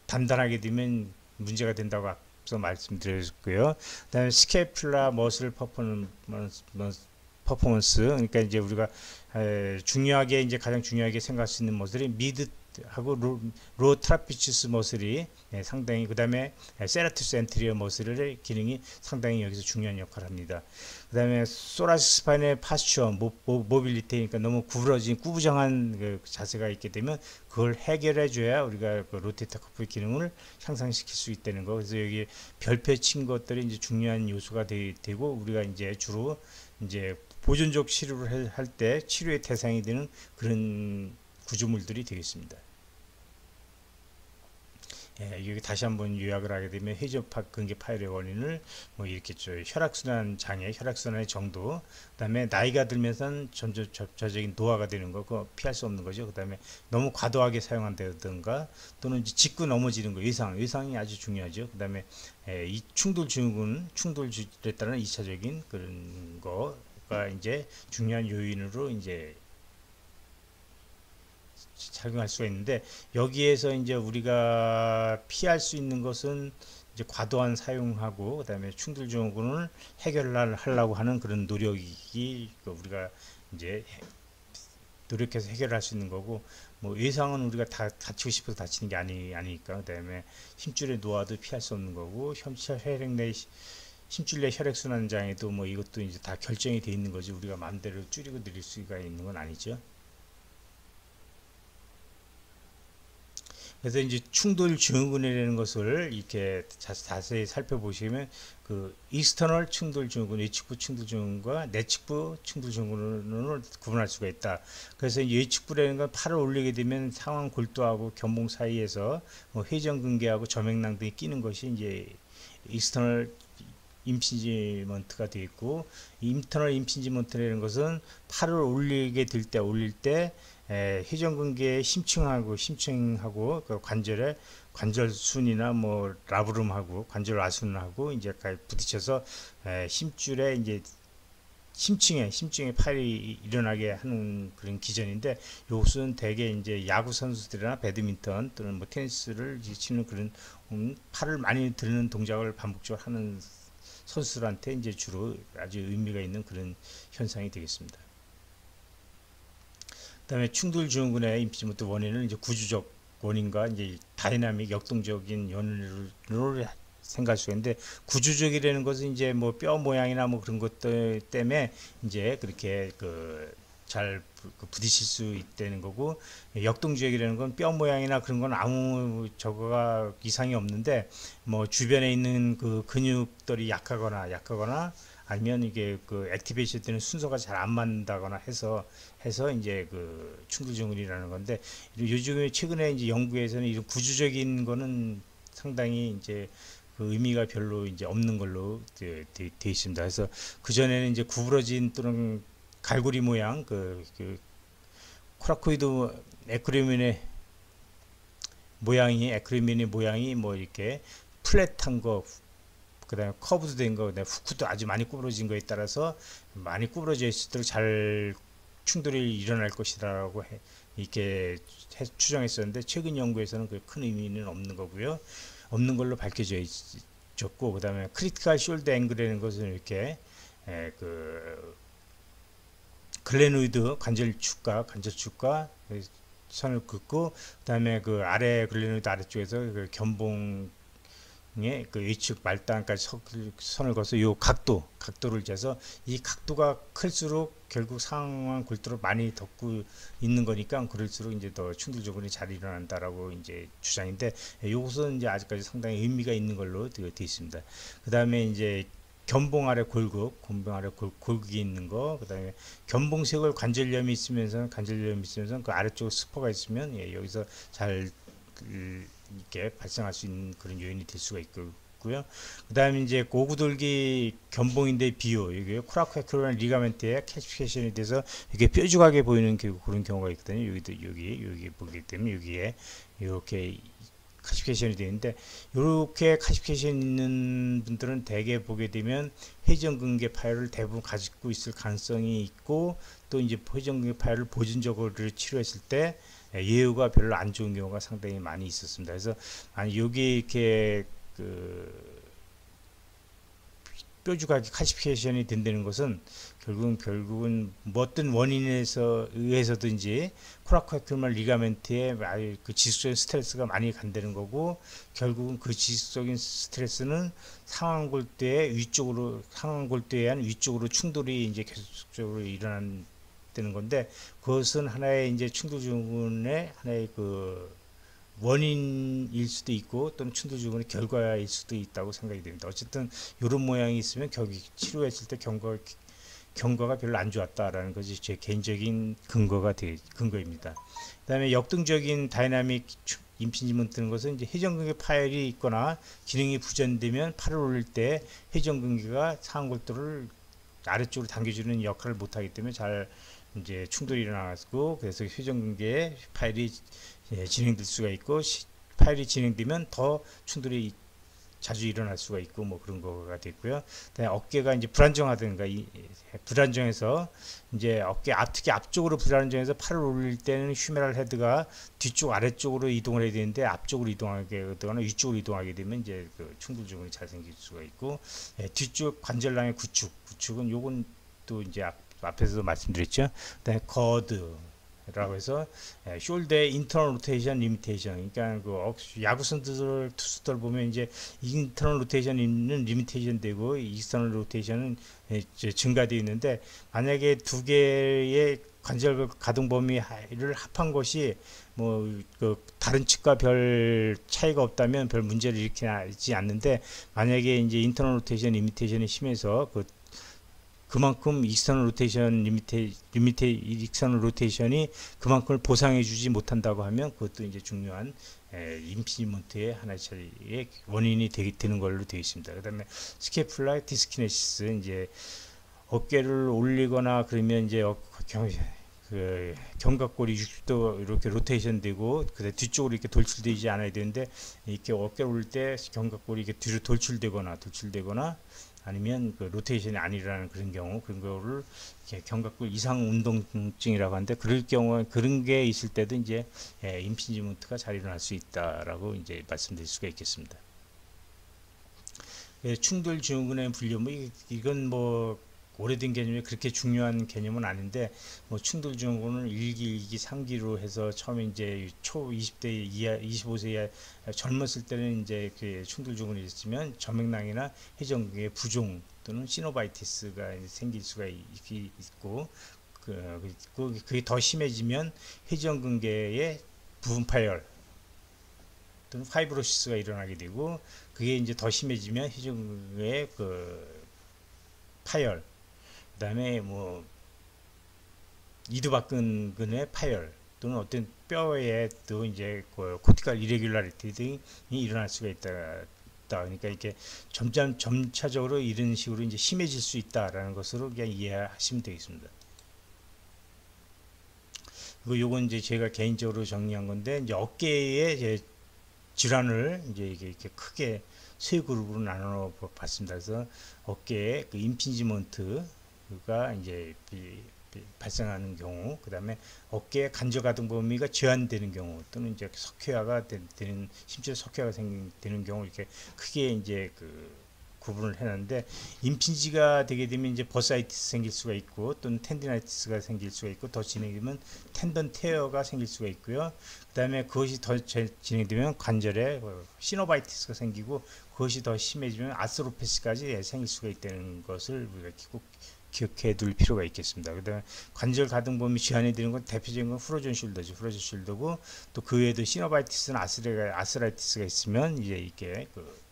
단단하게 되면 문제가 된다고 앞서 말씀드렸고요. 그 다음에 스케플라 머슬 퍼포먼스, 그러니까 이제 우리가 중요하게 이제 가장 중요하게 생각할 수 있는 머슬이 미드 하고 로 트라피치스 머슬이 상당히, 그 다음에 세라투스 엔테리어 머슬의 기능이 상당히 여기서 중요한 역할을 합니다. 그 다음에 소라시스 스파인의 파스처 모빌리티, 그러니까 너무 구부러진 꾸부정한 그 자세가 있게 되면 그걸 해결해 줘야 우리가 그 로테이터 커프의 기능을 향상시킬 수 있다는 거. 그래서 여기 별표 친 것들이 이제 중요한 요소가 되고 우리가 이제 주로 이제 보존적 치료를 할 때 치료의 대상이 되는 그런 구조물들이 되겠습니다. 여기 다시 한번 요약을 하게 되면 회전파 근개 파열의 원인을 뭐 이렇게 혈액순환 장애, 혈액순환의 정도, 그다음에 나이가 들면서 점점 저적인 노화가 되는 거, 그거 피할 수 없는 거죠. 그다음에 너무 과도하게 사용한다든가 또는 이제 짚고 넘어지는 거, 외상이 아주 중요하죠. 그다음에 이 충돌 증후군, 충돌에 따른 2차적인 그런 거가 이제 중요한 요인으로 이제 작용할 수가 있는데 여기에서 이제 우리가 피할 수 있는 것은 이제 과도한 사용하고 그다음에 충돌 증후군을 해결하려고 하는 그런 노력이 우리가 이제 노력해서 해결할 수 있는 거고, 뭐 외상은 우리가 다 다치고 싶어서 다치는 게 아니니까, 그다음에 힘줄의 노화도 피할 수 없는 거고, 혈액 내 힘줄 내 혈액순환 장애도 뭐 이것도 이제 다 결정이 돼 있는 거지 우리가 마음대로 줄이고 늘릴 수가 있는 건 아니죠. 그래서 이제 충돌 증후군이라는 것을 이렇게 자세히 살펴보시면 그 익스터널 충돌 증후군, 외측부 충돌 증후군과 내측부 충돌 증후군을 구분할 수가 있다. 그래서 외측부라는 건 팔을 올리게 되면 상완 골두하고 견봉 사이에서 뭐 회전근개하고 저맥낭 등이 끼는 것이 이제 익스터널 임피지먼트가 되어 있고, 인터널 임피지먼트라는 것은 팔을 올리게 될 때 올릴 때 회전근개에 심층하고 그 관절순이나 뭐 라브룸하고 관절 아순하고 이제 부딪혀서 힘줄에 이제 심층에 팔이 일어나게 하는 그런 기전인데, 이것은 대개 이제 야구 선수들이나 배드민턴 또는 뭐 테니스를 치는 그런 팔을 많이 드는 동작을 반복적으로 하는 선수들한테 이제 주로 아주 의미가 있는 그런 현상이 되겠습니다. 그다음에 충돌 증후군의 임피지먼트 원인은 이제 구조적 원인과 이제 다이나믹 역동적인 원인으로 생각할 수가 있는데, 구조적이라는 것은 이제 뭐 뼈 모양이나 뭐 그런 것들 때문에 이제 그렇게 잘 부딪힐 수 있다는 거고, 역동적이라는 건 뼈 모양이나 그런 건 아무 저거가 이상이 없는데 뭐 주변에 있는 그 근육들이 약하거나 아니면 이게 액티베이션 때는 순서가 잘 안 맞는다거나 해서 이제 충돌 증후군이라는 건데, 요즘에 최근에 이제 연구에서는 이런 구조적인 거는 상당히 이제 의미가 별로 이제 없는 걸로 돼 있습니다. 그래서 그 전에는 이제 구부러진 또는 갈고리 모양 코라코이드 에크레민의 모양이 에크리멘의 모양이 뭐 이렇게 플랫한 거, 그다음에 커브도 된 거, 그다음에 후크도 아주 많이 구부러진 거에 따라서 많이 구부러져 있을수록 잘 충돌이 일어날 것이라고 이렇게 추정했었는데, 최근 연구에서는 그 큰 의미는 없는 거고요. 없는 걸로 밝혀져 있었고, 그다음에 크리티컬 숄더 앵글이라는 것은 이렇게 그 글레노이드 관절축과 선을 긋고, 그다음에 그 아래 글레노이드 아래쪽에서 그 견봉의 그 위측 말단까지 선을 거서 요 각도를 재서, 이 각도가 클수록 결국 상완 골두로 많이 덮고 있는 거니까 그럴수록 이제 더 충돌 조건이 잘 일어난다라고 이제 주장인데, 요것은 이제 아직까지 상당히 의미가 있는 걸로 되어 있습니다. 그다음에 이제 견봉 아래 골극이 있는 거, 그다음에 견봉쇄골 관절염이 있으면서 그 아래쪽 스포가 있으면 여기서 잘 이렇게 발생할 수 있는 그런 요인이 될 수가 있고요. 그다음에 이제 고구돌기 견봉인데 비요, 이게 코라코에크로란 리가멘트의 캐시피케이션에 대해서 이렇게 뾰족하게 보이는 그런 경우가 있거든요. 여기 보게 되면 여기에 이렇게 카시피케이션이 되어 있는데, 이렇게 카시피케이션 있는 분들은 대개 보게 되면 회전근개 파열을 대부분 가지고 있을 가능성이 있고, 또 이제 회전근개 파열을 보존적으로 치료했을 때 예후가 별로 안 좋은 경우가 상당히 많이 있었습니다. 그래서 만약 여기 이렇게 뾰족하게 카시피케이션이 된다는 것은 결국은 뭐 어떤 원인에 의해서든지 코라코에크로말 리가멘트에 그 지속적인 스트레스가 많이 간다는 거고, 결국은 그 지속적인 스트레스는 상완골대에 의한 위쪽으로 충돌이 이제 계속적으로 일어난다는 건데, 그것은 하나의 이제 충돌 증후군의 하나의 그 원인일 수도 있고, 또는 충돌 증후군의 결과일 수도 있다고 생각이 됩니다. 어쨌든 이런 모양이 있으면 치료했을 때 경과가 별로 안 좋았다라는 것이 제 개인적인 근거입니다. 그다음에 역등적인 다이나믹 임피지먼트 뜨는 것은 이제 회전근개 파열이 있거나 기능이 부전되면 팔을 올릴 때 회전근개가 상골도를 아래쪽으로 당겨주는 역할을 못하기 때문에 잘 이제 충돌이 일어나고, 그래서 회전근개의 파열이 진행될 수가 있고, 파열이 진행되면 더 충돌이 자주 일어날 수가 있고, 뭐 그런 거가 됐고요. 어깨가 이제 불안정하든가, 불안정해서 이제 특히 앞쪽으로 불안정해서 팔을 올릴 때는 휴메랄 헤드가 뒤쪽 아래쪽으로 이동을 해야 되는데, 앞쪽으로 이동하게 되거나 위쪽으로 이동하게 되면 이제 그 충돌 증후군이 잘 생길 수가 있고, 뒤쪽 관절낭의 구축은 요건 또 이제 앞에서도 말씀드렸죠. 그다음에 거드라고 해서 숄더의 인터널 로테이션 리미테이션, 그러니까 그 야구 투수들 보면 이제 인터널 로테이션은 리미테이션 되고 익스터널 로테이션은 증가되어 있는데, 만약에 두 개의 관절 가동 범위를 합한 것이 뭐 그 다른 측과 별 차이가 없다면 별 문제를 일으키지 않는데, 만약에 이제 인터널 로테이션 리미테이션이 심해서 그만큼 익스터널 로테이션이 그만큼을 보상해주지 못한다고 하면, 그것도 이제 중요한 임피지먼트의 하나의 원인이 되는 걸로 되어 있습니다. 그다음에 스캐풀라 디스키네시스, 이제 어깨를 올리거나 그러면 이제 그 견갑골이 60도 이렇게 로테이션 되고, 그다음 뒤쪽으로 이렇게 돌출되지 않아야 되는데, 이렇게 어깨를 올릴 때 견갑골이 이렇게 뒤로 돌출되거나 아니면 그 로테이션이 안 일어나는 그런 거를 견갑골 이상 운동증이라고 하는데, 그런 게 있을 때도 이제 임피지먼트가 잘 일어날 수 있다라고 이제 말씀드릴 수가 있겠습니다. 충돌 증후군의 분류, 이건 뭐 오래된 개념이 그렇게 중요한 개념은 아닌데, 뭐 충돌 증후군은 1기, 2기, 3기로 해서 처음에 이제 초 20대 이하, 25세 이하 젊었을 때는 이제 그 충돌 증후군이 있으면 저맥낭이나 회전근개 부종 또는 시노바이티스가 생길 수가 있고, 그게 더 심해지면 회전근개의 부분 파열 또는 파이브로시스가 일어나게 되고, 그게 이제 더 심해지면 회전근개의 그 파열, 그다음에 뭐 이두박근근의 파열, 또는 어떤 뼈에 또 이제 그 코티컬 이레귤라리티 등이 일어날 수가 있다. 그러니까 이렇게 점차적으로 이런 식으로 이제 심해질 수 있다라는 것으로 그냥 이해하시면 되겠습니다. 그리고 요건 이제 제가 개인적으로 정리한 건데, 이제 어깨에 질환을 이제 이게 이렇게 크게 세 그룹으로 나눠 봤습니다. 그래서 어깨에 그 임피지먼트가 이제 발생하는 경우, 그 다음에 어깨의 관절가동 범위가 제한되는 경우, 또는 이제 석회화가 되는 심지어 석회화가 되는 경우, 이렇게 크게 이제 그 구분을 해놨는데, 임핀지가 되게 되면 이제 버사이티스 생길 수가 있고, 또는 텐디나이티스가 생길 수가 있고, 더 진행되면 텐던 테어가 생길 수가 있고요. 그 다음에 그것이 더 진행되면 관절에 시노바이티스가 생기고, 그것이 더 심해지면 아스로페스까지 생길 수가 있다는 것을 우리가 꼭 기억해 둘 필요가 있겠습니다. 그 다음에 관절 가동 범위 제한이 되는 건 대표적인 건 후로전 숄더죠. 후로전 숄더고, 또 그 외에도 시노바이티스나 아스라이티스가 있으면 이제 이게 그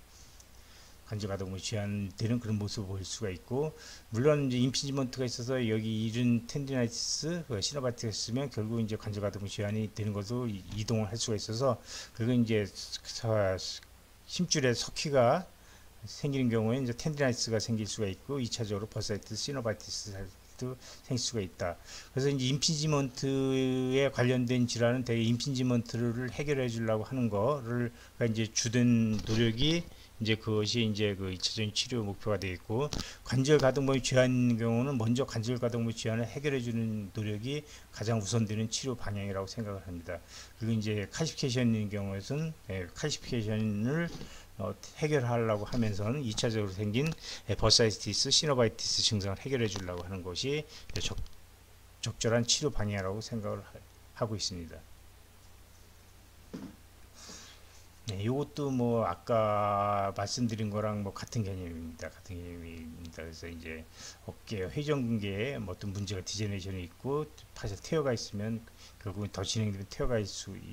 관절 가동이 제한되는 그런 모습을 볼 수가 있고, 물론 이제 임피지먼트가 있어서 여기 이른 텐디나이티스, 시노바이티스가 있으면 결국 이제 관절 가동 제한이 되는 것으로 이동을 할 수가 있어서, 그리고 이제 심줄에 석회가 생기는 경우에 이제 텐디나이티스가 생길 수가 있고, 2차적으로 버사이티스, 시노바이티스도 생길 수가 있다. 그래서 이제 임피지먼트에 관련된 질환은 대개 임피지먼트를 해결해 주려고 하는 거를 이제 주된 노력이 이제 그것이 이제 그 2차적인 치료 목표가 되어 있고, 관절 가동 범위 제한인 경우는 먼저 관절 가동 범위 제한을 해결해 주는 노력이 가장 우선되는 치료 방향이라고 생각을 합니다. 그리고 이제 칼시피케이션인 경우에는 칼시피케이션을 해결하려고 하면서는 2차적으로 생긴 버사이티스, 시노바이티스 증상을 해결해 주려고 하는 것이 적절한 치료 방향이라고 생각을 하고 있습니다. 네, 이것도 뭐 아까 말씀드린 거랑 뭐 같은 개념입니다. 같은 개념입니다. 그래서 이제 어깨 회전근개에 뭐 어떤 문제가 디제네이션이 있고, 파서 테어가 있으면 결국은 더 진행되면 테어가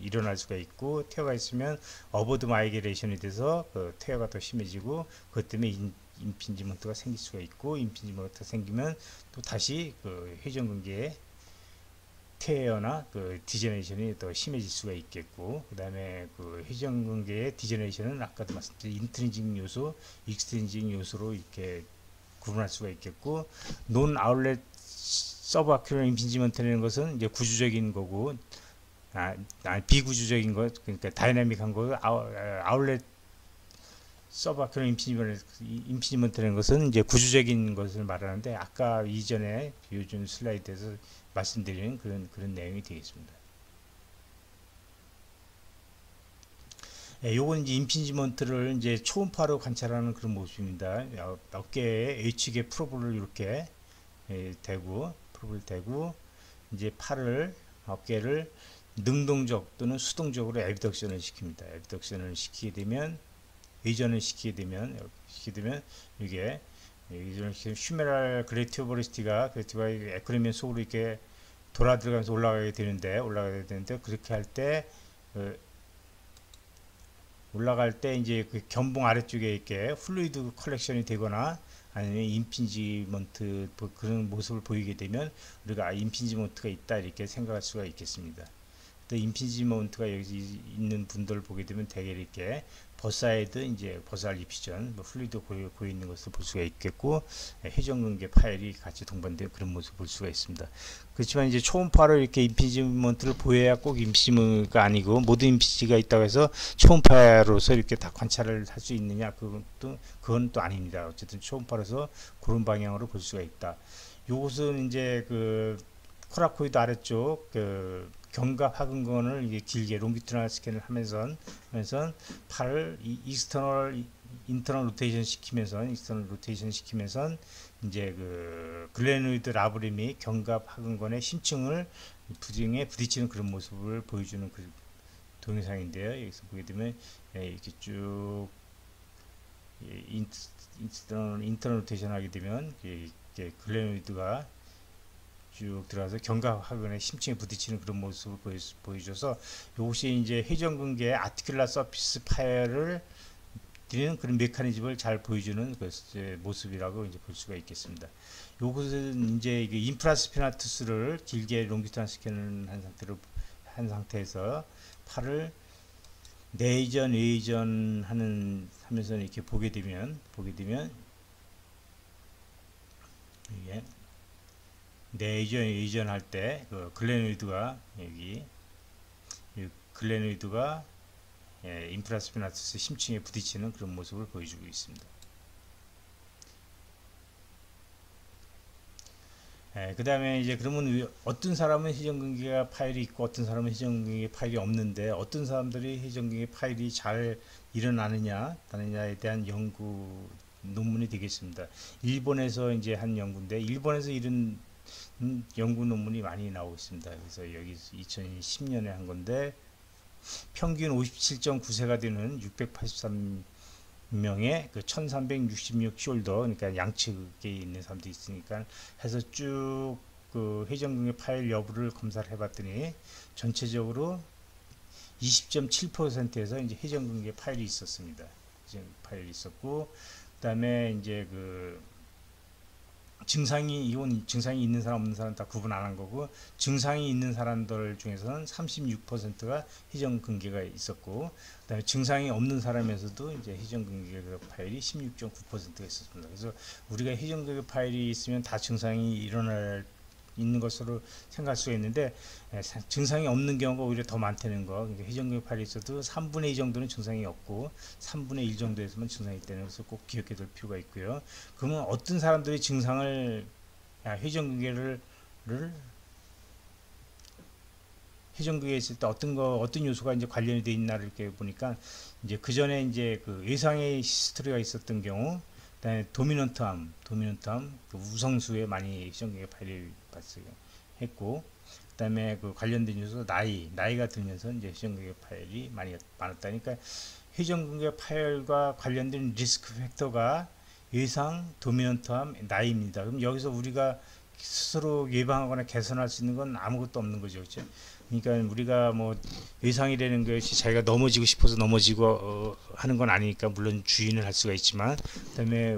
일어날 수가 있고, 테어가 있으면 어버드 마이그레이션이 돼서 그 테어가 더 심해지고, 그것 때문에 임핀지먼트가 생길 수가 있고, 임핀지먼트가 생기면 또 다시 그 회전근개에 테어나 그 디제네이션이 더 심해질 수가 있겠고, 그 다음에 그 회전근개의 디제네이션은 아까도 말씀드린 인트린직 요소, 익스트린직 요소로 이렇게 구분할 수가 있겠고, 논 아울렛 서브아큐럴 임피지먼트라는 것은 이제 구조적인 거고, 비구조적인 것, 그러니까 다이나믹한 거, 아울렛 서브아큐럴 임피지먼트라는 것은 이제 구조적인 것을 말하는데, 아까 이전에 요즘 슬라이드에서 말씀드리는 그런 내용이 되겠습니다. 요건 이제 임피지먼트를 이제 초음파로 관찰하는 그런 모습입니다. 어깨에 H계 프로브를 이렇게 대고, 이제 어깨를 능동적 또는 수동적으로 에비덕션을 시킵니다. 에비덕션을 시키게 되면, 의전을 시키게 되면 이게 휴메랄 그레티오버리스티가 에크리면 속으로 이렇게 돌아 들어가면서 올라가게 되는데, 그렇게 할 때 올라갈 때 이제 그 견봉 아래쪽에 이렇게 플루이드 컬렉션이 되거나, 아니면 임핀지먼트 그런 모습을 보이게 되면 우리가 임핀지먼트가 있다 이렇게 생각할 수가 있겠습니다. 또 임피지먼트가 여기 있는 분들을 보게 되면 대개 이렇게 버사이드 이제 버살 입히전 플루이드 고여 있는 것을 볼 수가 있겠고, 회전근개 파열이 같이 동반된 그런 모습을 볼 수가 있습니다. 그렇지만 이제 초음파로 이렇게 임피지먼트를 보여야 꼭 임피지먼트가 아니고, 모든 임피지가 있다고 해서 초음파로서 이렇게 다 관찰을 할 수 있느냐, 그건 또 아닙니다. 어쨌든 초음파로서 그런 방향으로 볼 수가 있다. 요것은 이제 그 코라코이드 아래쪽 그 견갑 하근건을 이게 길게 롱기튜널 스캔을 하면서 팔을 인터널 로테이션 시키면서 이제 그 글레노이드 라브림이 견갑 하근건의 심층을 부딪히는 그런 모습을 보여주는 그 동영상인데요. 여기서 보게 되면 이렇게 쭉 인터널 로테이션 하게 되면 이렇게 글레노이드가 쭉 들어가서 견갑하근의 심층에 부딪히는 그런 모습을 보여줘서, 이것이 이제 회전근개의 아티큘라 서피스 파열을 드리는 그런 메커니즘을 잘 보여주는 그 모습이라고 이제 볼 수가 있겠습니다. 이것은 이제 인프라스피나투스를 길게 롱기튜널 스캔을 한 상태에서 팔을 내의전 외의전 하면서 이렇게 보게 되면 이게 내의전 외의전 할 때 그 글레노이드가 글레노이드가 인프라스피나투스 심층에 부딪히는 그런 모습을 보여주고 있습니다. 그 다음에 이제 그러면 어떤 사람은 회전근개 파일이 있고 어떤 사람은 회전근개 파일이 없는데 어떤 사람들이 회전근개 파일이 잘 일어나느냐에 대한 연구 논문이 되겠습니다. 일본에서 이제 한 연구인데 일본에서 이런 연구 논문이 많이 나오고 있습니다. 그래서 여기 2010년에 한 건데 평균 57.9세가 되는 683명의 그 1366 숄더, 그러니까 양측에 있는 사람들이 있으니까 해서 쭉 그 회전근개 파일 여부를 검사를 해봤더니 전체적으로 20.7%에서 이제 회전근개 파일이 있었습니다. 파일이 있었고, 그다음에 이제 그 증상이 있는 사람 없는 사람 다 구분 안 한 거고, 증상이 있는 사람들 중에서는 36%가 회전근개가 있었고, 그다음에 증상이 없는 사람에서도 이제 회전근개 파일이 16.9%가 있었습니다. 그래서 우리가 회전근개 파일이 있으면 다 증상이 있는 것으로 생각할 수가 있는데, 증상이 없는 경우가 오히려 더 많다는 거. 그러니까 회전근개 파일이 있어도 3분의 2 정도는 증상이 없고 3분의 1 정도에서만 증상이 있다는 것을 꼭 기억해 둘 필요가 있고요. 그러면 어떤 사람들이 증상을 회전근개에 있을 때 어떤 요소가 이제 관련이 되어 있나를 이렇게 보니까, 이제 그 전에 이제 그 외상의 히스토리가 있었던 경우, 그다음에 도미넌트암, 그 우성수에 많이 회전근개 파일이 발생했고, 그다음에 그 관련된 요소 나이가 들면서 이제 회전근개 파일이 많이 많았다니까, 회전근개 파일과 관련된 리스크 팩터가 외상, 도미넌트암, 나이입니다. 그럼 여기서 우리가 스스로 예방하거나 개선할 수 있는 건 아무것도 없는 거죠, 그렇죠? 그러니까 우리가 뭐 외상이라는 것이 자기가 넘어지고 싶어서 넘어지고 하는 건 아니니까 물론 주의는 할 수가 있지만, 그다음에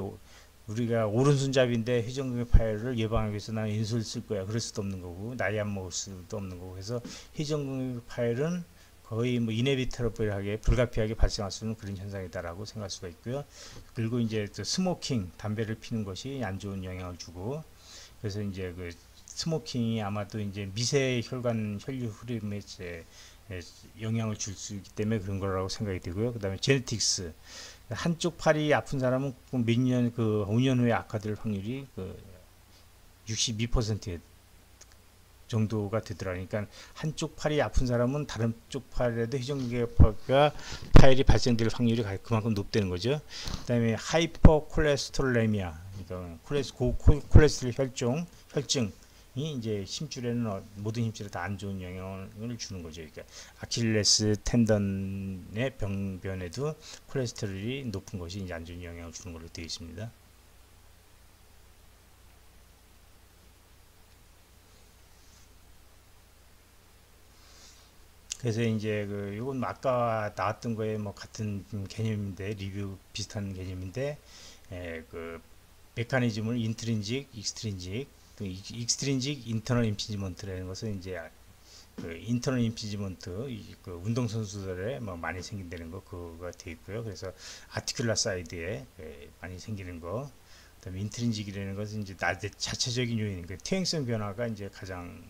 우리가 오른손잡이인데 회전근개 파열을 예방하기 위해서 나는 인수를 쓸 거야, 그럴 수도 없는 거고, 나이 안 먹을 수도 없는 거고. 그래서 회전근개 파열은 거의 뭐 이네비터블하게 불가피하게 발생할 수 있는 그런 현상이다라고 생각할 수가 있고요. 그리고 이제 스모킹, 담배를 피는 것이 안 좋은 영향을 주고, 그래서 이제 그 스모킹이 아마도 이제 미세 혈관 혈류 흐름에 영향을 줄 수 있기 때문에 그런 거라고 생각이 되고요. 그다음에 제네틱스, 한쪽 팔이 아픈 사람은 몇 년, 5년 후에 악화될 확률이 62% 정도가 되더라고요. 그러니까 한쪽 팔이 아픈 사람은 다른 쪽 팔에도 회전근개가 파열이 발생될 확률이 그만큼 높다는 거죠. 그다음에 하이퍼콜레스테롤레미아, 그러니까 고콜레스테롤 혈증이 이제 힘줄에는 모든 힘줄에 다 안 좋은 영향을 주는 거죠. 그러니까 아킬레스 텐던의 병변에도 콜레스테롤이 높은 것이 이제 안 좋은 영향을 주는 걸로 되어 있습니다. 그래서 이제 이건 아까 나왔던 거에 뭐 같은 개념인데, 리뷰 비슷한 개념인데, 그 메커니즘을 인트린직, 익스트린직, 익스트린직 인터널 임피지먼트라는 것은 이제 그 인터널 임피지먼트, 그 운동선수들에 뭐 많이 생긴다는 거, 그거가 되어 있고요. 그래서 아티큘라 사이드에 많이 생기는 거. 그다음에 인트린직이라는 것은 이제 자체적인 요인, 그 퇴행성 변화가 이제 가장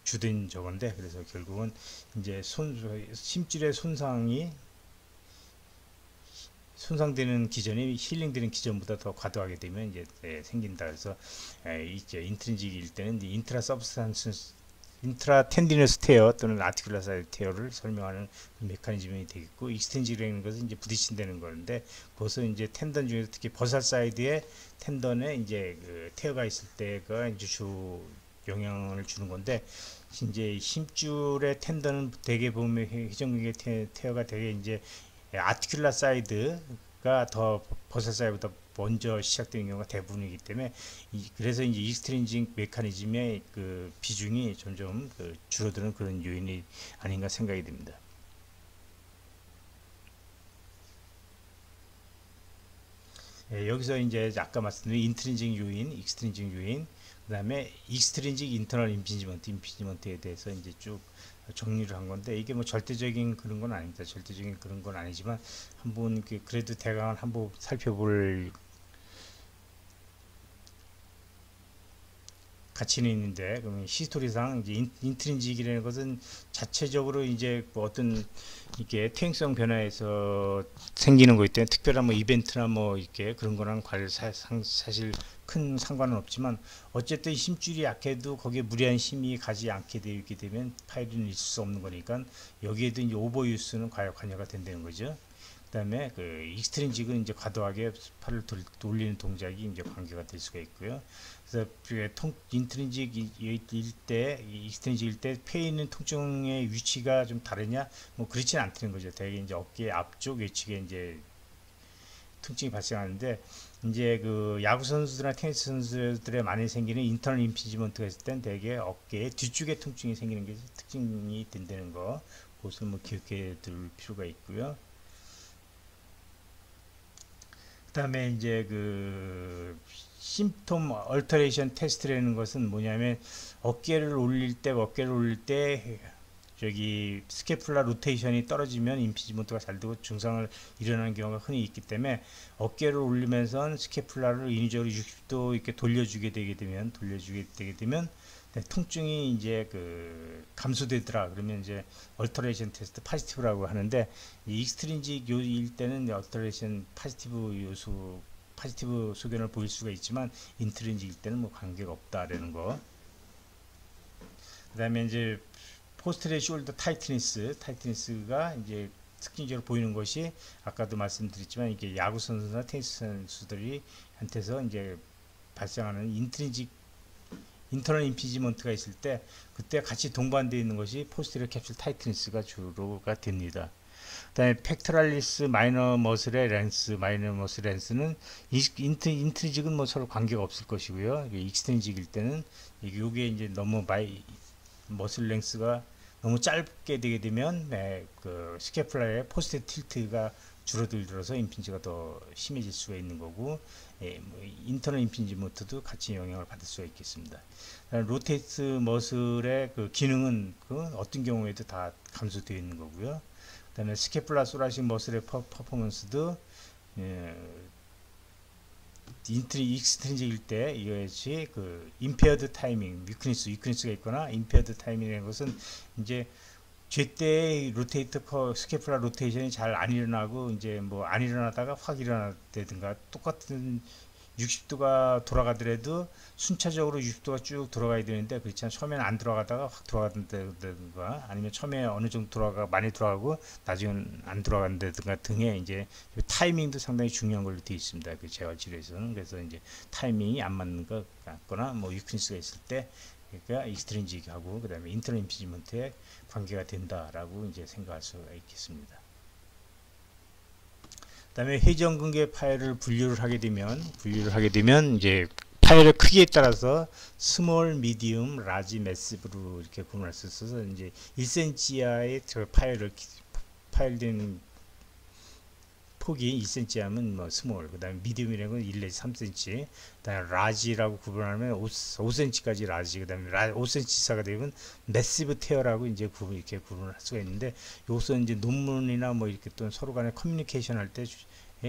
주된 저건데, 그래서 결국은 이제 심줄의 손상되는 기전이 힐링되는 기전보다 더 과도하게 되면 이제 생긴다. 그래서 이제 인트린직일 때는 인트라 텐디너스 테어 또는 아티큘라 사이드 테어를 설명하는 메커니즘이 되겠고, 익스텐직이라는 것은 이제 부딪힌다는 건데, 그것은 이제 텐던 중에서 특히 버살 사이드에 텐던에 이제 그 테어가 있을 때가 이제 주 영향을 주는 건데, 이제 힘줄의 텐던은 대개 보면 회전근개 테어가 되게 이제 아티큘라 사이드가 더 버살 사이드보다 먼저 시작되는 경우가 대부분이기 때문에, 그래서 이제 익스트린직 메커니즘의 그 비중이 점점 줄어드는 그런 요인이 아닌가 생각이 듭니다. 여기서 이제 아까 말씀드린 인트린직 요인, 익스트린직 요인, 그 다음에 익스트린직 인터널 임피지먼트에 대해서 이제 쭉 정리를 한 건데, 이게 뭐 절대적인 그런 건 아닙니다. 절대적인 그런 건 아니지만 한번 그래도 대강을 한번 살펴볼 가치는 있는데, 그러면 히스토리상 이제 인트린직이라는 것은 자체적으로 이제 뭐 어떤 이게 퇴행성 변화에서 생기는 거 있대요. 특별한 뭐 이벤트나 뭐 이렇게 그런 거랑 사실 큰 상관은 없지만, 어쨌든 힘줄이 약해도 거기에 무리한 힘이 가지 않게 되게 되면 파일은 있을 수 없는 거니까, 여기에도 이제 오버유스는 관여가 된다는 거죠. 그다음에 그 익스트린직은 이제 과도하게 팔을 돌리는 동작이 이제 관계가 될 수가 있고요. 그래서 인트린직일 때, 익스트린직일 때 폐에 있는 통증의 위치가 좀 다르냐? 뭐 그렇지는 않다는 거죠. 대개 이제 어깨 앞쪽 외측에 이제 통증이 발생하는데, 이제 그 야구 선수들이나 테니스 선수들에 많이 생기는 인터널 임피지먼트가 있을 땐 대개 어깨 뒤쪽에 통증이 생기는 게 특징이 된다는 거, 그것을 뭐 기억해 둘 필요가 있고요. 그 다음에 이제 그 심톰 얼터레이션 테스트라는 것은 뭐냐면, 어깨를 올릴 때 저기 스캐플라 로테이션이 떨어지면 임피지먼트가 잘 되고 증상을 일어나는 경우가 흔히 있기 때문에, 어깨를 올리면서 스캐플라를 인위적으로 60도 이렇게 돌려주게 되게 되면 통증이 이제 그 감소되더라 그러면 이제 얼터레이션 테스트 파지티브라고 하는데, 이 익스트린직 요일 때는 얼터레이션 파지티브 소견을 보일 수가 있지만, 인트린직일 때는 뭐 관계가 없다라는 거. 그다음에 이제 포스트레 숄더 타이트니스가 이제 특징적으로 보이는 것이, 아까도 말씀드렸지만 이게 야구 선수나 테니스 선수들이 한테서 이제 발생하는 인터널 임피지먼트가 있을 때, 그때 같이 동반되어 있는 것이 포스테리어 캡슐 타이트니스가 주로가 됩니다. 그다음에 팩토랄리스 마이너 머슬의 렌스는 인트리직은 뭐 서로 관계가 없을 것이고요. 익스트린직일 때는 이게 이제 너무 머슬 랭스가 너무 짧게 되게 되면 그 스캐플라의 포스트 틸트가 줄어들어서 임핀지가 더 심해질 수가 있는 거고, 뭐 인터널 임핀지먼트도 같이 영향을 받을 수가 있겠습니다. 로테이트 머슬의 그 기능은 그 어떤 경우에도 다 감소되어 있는 거고요. 그다음에 스캐플라 소라식 머슬의 퍼포먼스도 익스트린직일 때 이것이 그 임페어드 타이밍, 위크니스가 있거나 임페어드 타이밍이라는 것은 이제 제때 스캐플라 로테이션이 잘 안 일어나고, 이제 뭐 안 일어나다가 확 일어나다든가, 똑같은 60도가 돌아가더라도 순차적으로 60도가 쭉 돌아가야 되는데, 그렇지 않으면 처음에는 안 돌아가다가 확 돌아간다든가, 아니면 처음에 어느 정도 많이 돌아가고 나중에는 안 돌아간다든가 등의 이제 타이밍도 상당히 중요한 걸로 되어 있습니다. 그 재활치료에서는. 그래서 이제 타이밍이 안 맞는 것 같거나 뭐 위크니스가 있을 때, 그러니까 익스트린직하고 그다음에 인터널 임피지먼트에 관계가 된다라고 이제 생각할 수가 있겠습니다. 그다음에 회전근개 파열을 분류를 하게 되면 이제 파열의 크기에 따라서 스몰, 미디움, 라지, 매시브로 이렇게 구분할 수 있어서, 이제 1cm 이하의 파열된 폭이 1cm 하면 뭐 스몰, 그다음에 미디움이라는 건 1 내지 3cm, 그다음에 라지라고 구분하면 5cm까지 라지, 그다음에 5cm 이상가 되면 매시브 테어라고 이제 이렇게 구분을 할 수가 있는데, 이것은 이제 논문이나 뭐 이렇게 또 서로 간에 커뮤니케이션 할 때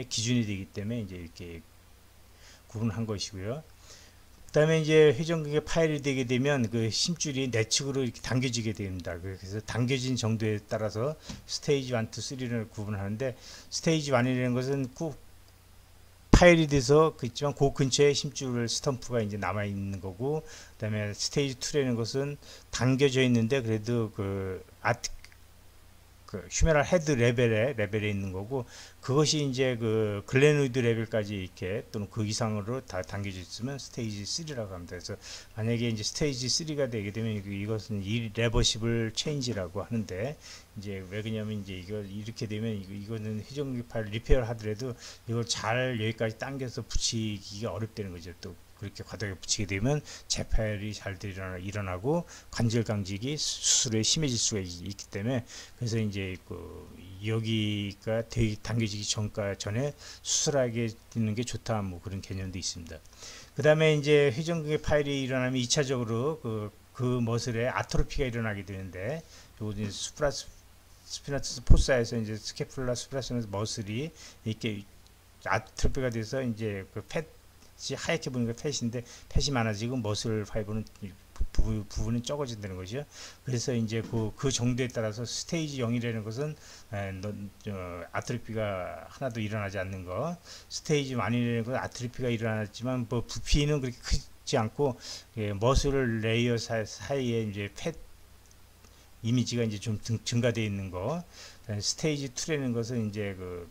기준이 되기 때문에 이제 이렇게 구분한 것이고요. 그다음에 이제 회전근개 파열이 되게 되면 그 심줄이 내측으로 이렇게 당겨지게 됩니다. 그래서 당겨진 정도에 따라서 스테이지 1, 2, 3를 구분하는데, 스테이지 1이라는 것은 꼭 파열이 돼서 있지만 그 근처에 심줄 스탬프가 이제 남아 있는 거고, 그다음에 스테이지 2라는 것은 당겨져 있는데 그래도 그 휴메럴 헤드 레벨에 있는 거고, 그것이 이제 그 글레노이드 레벨까지 이렇게 또는 그 이상으로 다 당겨져 있으면 스테이지 3라고 합니다. 그래서 만약에 이제 스테이지 3가 되게 되면 이것은 이레버시블 체인지라고 하는데, 이제 왜 그러냐면 이제 이렇게 되면 이거는 회전근개 파열 리페어를 하더라도 이걸 잘 여기까지 당겨서 붙이기가 어렵다는 거죠. 또 그렇게 과도하게 붙이게 되면 재파열이 잘 일어나고 관절 강직이 수술에 심해질 수가 있기 때문에, 그래서 이제 그 여기가 당겨지기 전에 수술하게 되는 게 좋다, 뭐 그런 개념도 있습니다. 그 다음에 이제 회전근개 파열이 일어나면 2차적으로 그 머슬에 아트로피가 일어나게 되는데, 요거는 스피나투스 포사에서 이제 스캐플라 스프라시너스 머슬이 이렇게 아트로피가 돼서 이제 그 하얗게 보니까 팻인데 팻이 많아지고 머슬 파이버는 부분은 적어진다는 거죠. 그래서 이제 그 정도에 따라서 스테이지 0이라는 것은 아트로피가 하나도 일어나지 않는 거, 스테이지 1이라는 것은 아트로피가 일어났지만 뭐 부피는 그렇게 크지 않고 머슬 레이어 사이에 이제 팻 이미지가 이제 좀 증가되어 있는 거. 스테이지 2라는 것은 이제 그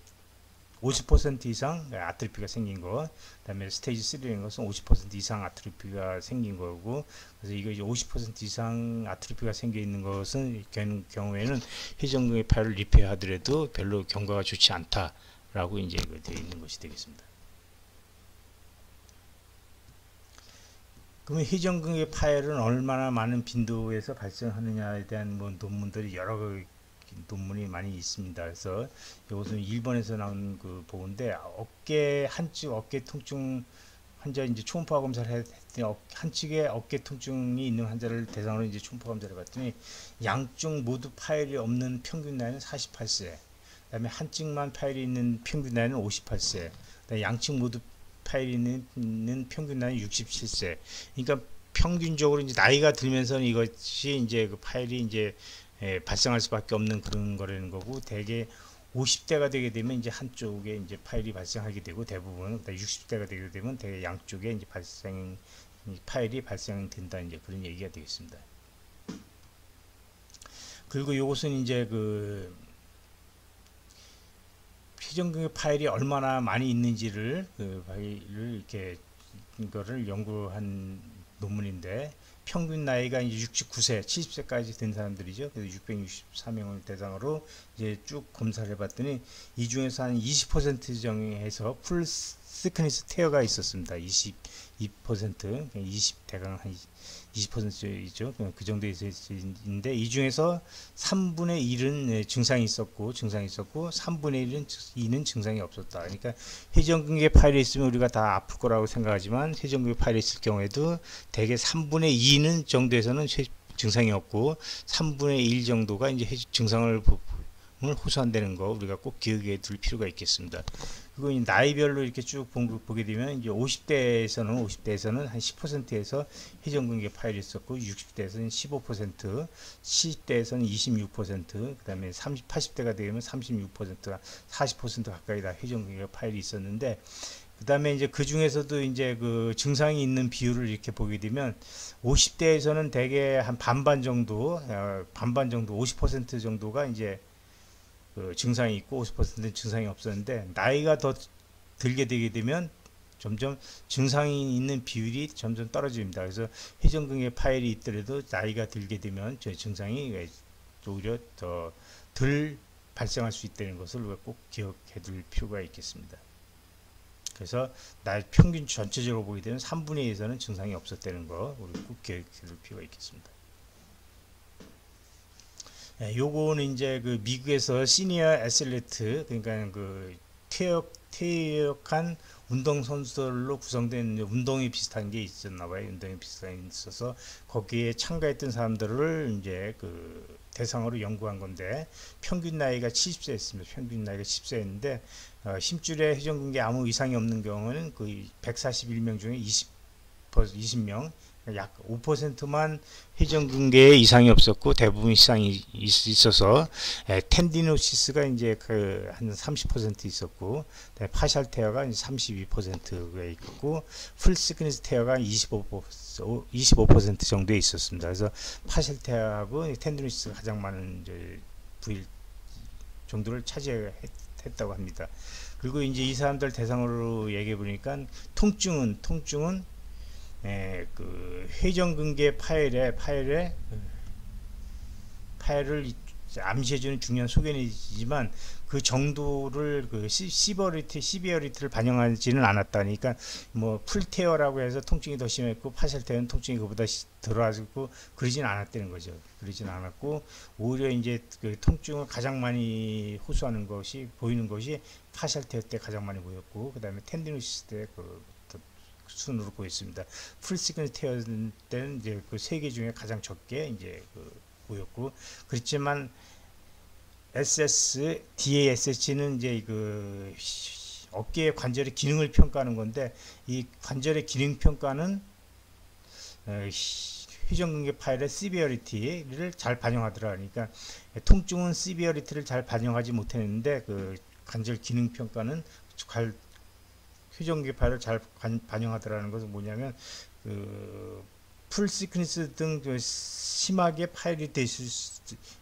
50% 이상 아트로피가 생긴 거, 그다음에 스테이지 3라는 것은 50% 이상 아트로피가 생긴 거고, 그래서 이거 이제 50% 이상 아트로피가 생겨 있는 것은 경우에는 회전근개 파열을 리페어하더라도 별로 경과가 좋지 않다라고 이제 되어 있는 것이 되겠습니다. 그러면 회전근개 파열은 얼마나 많은 빈도에서 발생하느냐에 대한 뭐 논문들이 여러 논문이 많이 있습니다. 그래서 이것은 일본에서 나온 그 보고인데, 한쪽 어깨 통증 환자 이제 초음파 검사를 했더니 한쪽에 어깨 통증이 있는 환자를 대상으로 이제 초음파 검사를 해봤더니 양쪽 모두 파열이 없는 평균 나이는 48세, 그다음에 한쪽만 파열이 있는 평균 나이는 58세, 그다음에 양측 모두 파열이 있는 평균 나이는 67세. 그러니까 평균적으로 이제 나이가 들면서는 이것이 이제 그 파열이 이제 발생할 수밖에 없는 그런 거라는 거고, 대개 50대가 되게 되면 이제 한쪽에 이제 파열이 발생하게 되고, 대부분은 60대가 되게 되면 대개 양쪽에 이제 파열이 발생된다, 이제 그런 얘기가 되겠습니다. 그리고 이것은 이제 그 회전근개 파열이 얼마나 많이 있는지를 이렇게 이거를 연구한 논문인데, 평균 나이가 이제 69세, 70세까지 된 사람들이죠. 그래서 664명을 대상으로 이제 쭉 검사를 해봤더니 이 중에서 한 20% 정도에서 풀 시크니스 테어가 있었습니다. 22%, 20대강 한 20%죠. 그 정도 있는데, 이 중에서 3분의 1은 증상이 있었고 3분의 2는 증상이 없었다. 그러니까 회전근개 파열이 있으면 우리가 다 아플 거라고 생각하지만, 회전근개 파열이 있을 경우에도 대개 3분의 2는 정도에서는 증상이 없고 3분의 1 정도가 이제 증상을 호소한다는 거 우리가 꼭 기억해 둘 필요가 있겠습니다. 그리고 나이별로 이렇게 쭉 보게 되면 이제 50대에서는 한 10%에서 회전근개 파열이 있었고, 60대에서는 15%, 70대에서는 26%, 그다음에 80대가 되면 36%가 40% 가까이 다 회전근개 파열이 있었는데, 그다음에 이제 그 중에서도 이제 그 증상이 있는 비율을 이렇게 보게 되면 50대에서는 대개 한 반반 정도 50% 정도가 이제 그 증상이 있고 50%는 증상이 없었는데, 나이가 더 들게 되게 되면 점점 증상이 있는 비율이 점점 떨어집니다. 그래서 회전근개 파열이 있더라도 나이가 들게 되면 저 증상이 오히려 더 덜 발생할 수 있다는 것을 우리가 꼭 기억해 둘 필요가 있겠습니다. 그래서 평균 전체적으로 보게 되면 3분의 2에서는 증상이 없었다는 거 우리 꼭 기억해 둘 필요가 있겠습니다. 요거는 이제 그 미국에서 시니어 애슬리트, 그러니까 그 퇴역한 운동 선수들로 구성된 운동이 비슷한 게 있었나 봐요. 운동이 비슷한 게 있어서 거기에 참가했던 사람들을 이제 그 대상으로 연구한 건데, 평균 나이가 70세였습니다. 평균 나이가 10세였는데 힘줄에 회전근개 아무 이상이 없는 경우는 그 141명 중에 20명, 약 5%만 회전근개에 이상이 없었고 대부분 이상이 있어서 텐디노시스가 이제 그 한 30% 있었고, 파셜 테어가 이제 32%가 있고, 풀 시크니스 테어가 25% 정도에 있었습니다. 그래서 파셜 테어하고 텐디노시스가 가장 많은 이제 부위 정도를 차지했다고 합니다. 그리고 이제 이 사람들 대상으로 얘기해 보니까 통증은 그 회전근개 파열을 암시해주는 중요한 소견이지만, 그 정도를 그 시비어리티를 반영하지는 않았다. 그러니까 뭐 풀테어라고 해서 통증이 더 심했고 파셜테어는 통증이 그보다 덜하고 그러진 않았다는 거죠. 그러진 않았고, 오히려 이제 그 통증을 가장 많이 호소하는 것이 보이는 것이 파셜테어 때 가장 많이 보였고, 그 다음에 텐디노시스 때 순으로 보였습니다. 풀 시크니스 테어 때는 이제 그 세 개 중에 가장 적게 이제 보였고, 그렇지만 DASH는 이제 그 어깨의 관절의 기능을 평가하는 건데, 이 관절의 기능 평가는 회전근개 파열의 시비어리티를 잘 반영하더라. 그러니까 통증은 시비어리티를 잘 반영하지 못했는데 그 관절 기능 평가는 회전근개 파열을 잘 반영하더라는 것은 뭐냐면, 그 풀시크니스 등 심하게 파열이 돼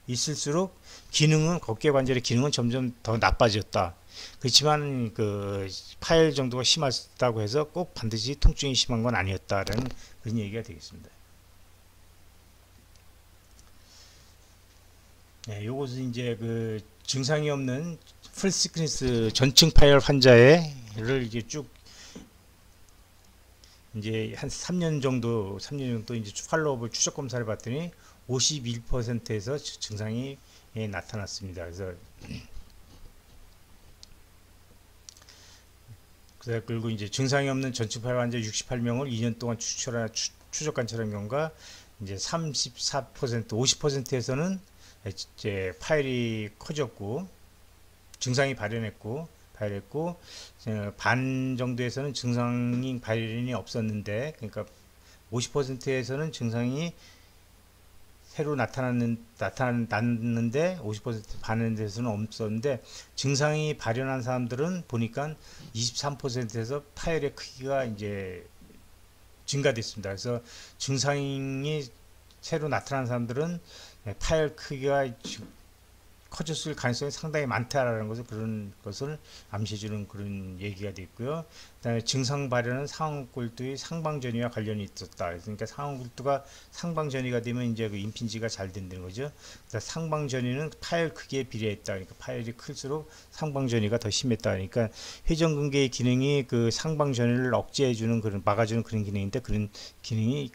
있을수록 기능은, 어깨 관절의 기능은 점점 더 나빠졌다. 그렇지만 그 파열 정도가 심하다고 해서 꼭 반드시 통증이 심한 건 아니었다라는 그런 얘기가 되겠습니다. 네, 요것은 이제 그 증상이 없는 풀시크니스 전층 파열 환자를 이제 쭉 이제 한 3년 정도 이제 팔로업을 추적 검사를 봤더니 51%에서 증상이 나타났습니다. 그리고 이제 증상이 없는 전층 파열 환자 68명을 2년 동안 추적 관찰한 경우가 이제 34%, 50%에서는 이제 파열이 커졌고 증상이 발현했고 반 정도에서는 증상이 발현이 없었는데, 그러니까 50%에서는 증상이 새로 나타났는데 50% 반은 데서는 없었는데, 증상이 발현한 사람들은 보니까 23%에서 파열의 크기가 이제 증가됐습니다. 그래서 증상이 새로 나타난 사람들은 파열 크기가 커졌을 가능성이 상당히 많다라는 것을, 그런 것을 암시해주는 그런 얘기가 됐고요. 그다음에 증상 발현은 상완골두의 상방전이와 관련이 있었다. 그러니까 상완골두가 상방전이가 되면 이제 그 임핀지가 잘 된다는 거죠. 상방전이는 파열 크기에 비례했다. 그러니까 파열이 클수록 상방전이가 더 심했다. 그러니까 회전근개의 기능이 그 상방전이를 억제해주는, 그런 막아주는 그런 기능인데, 그런 기능이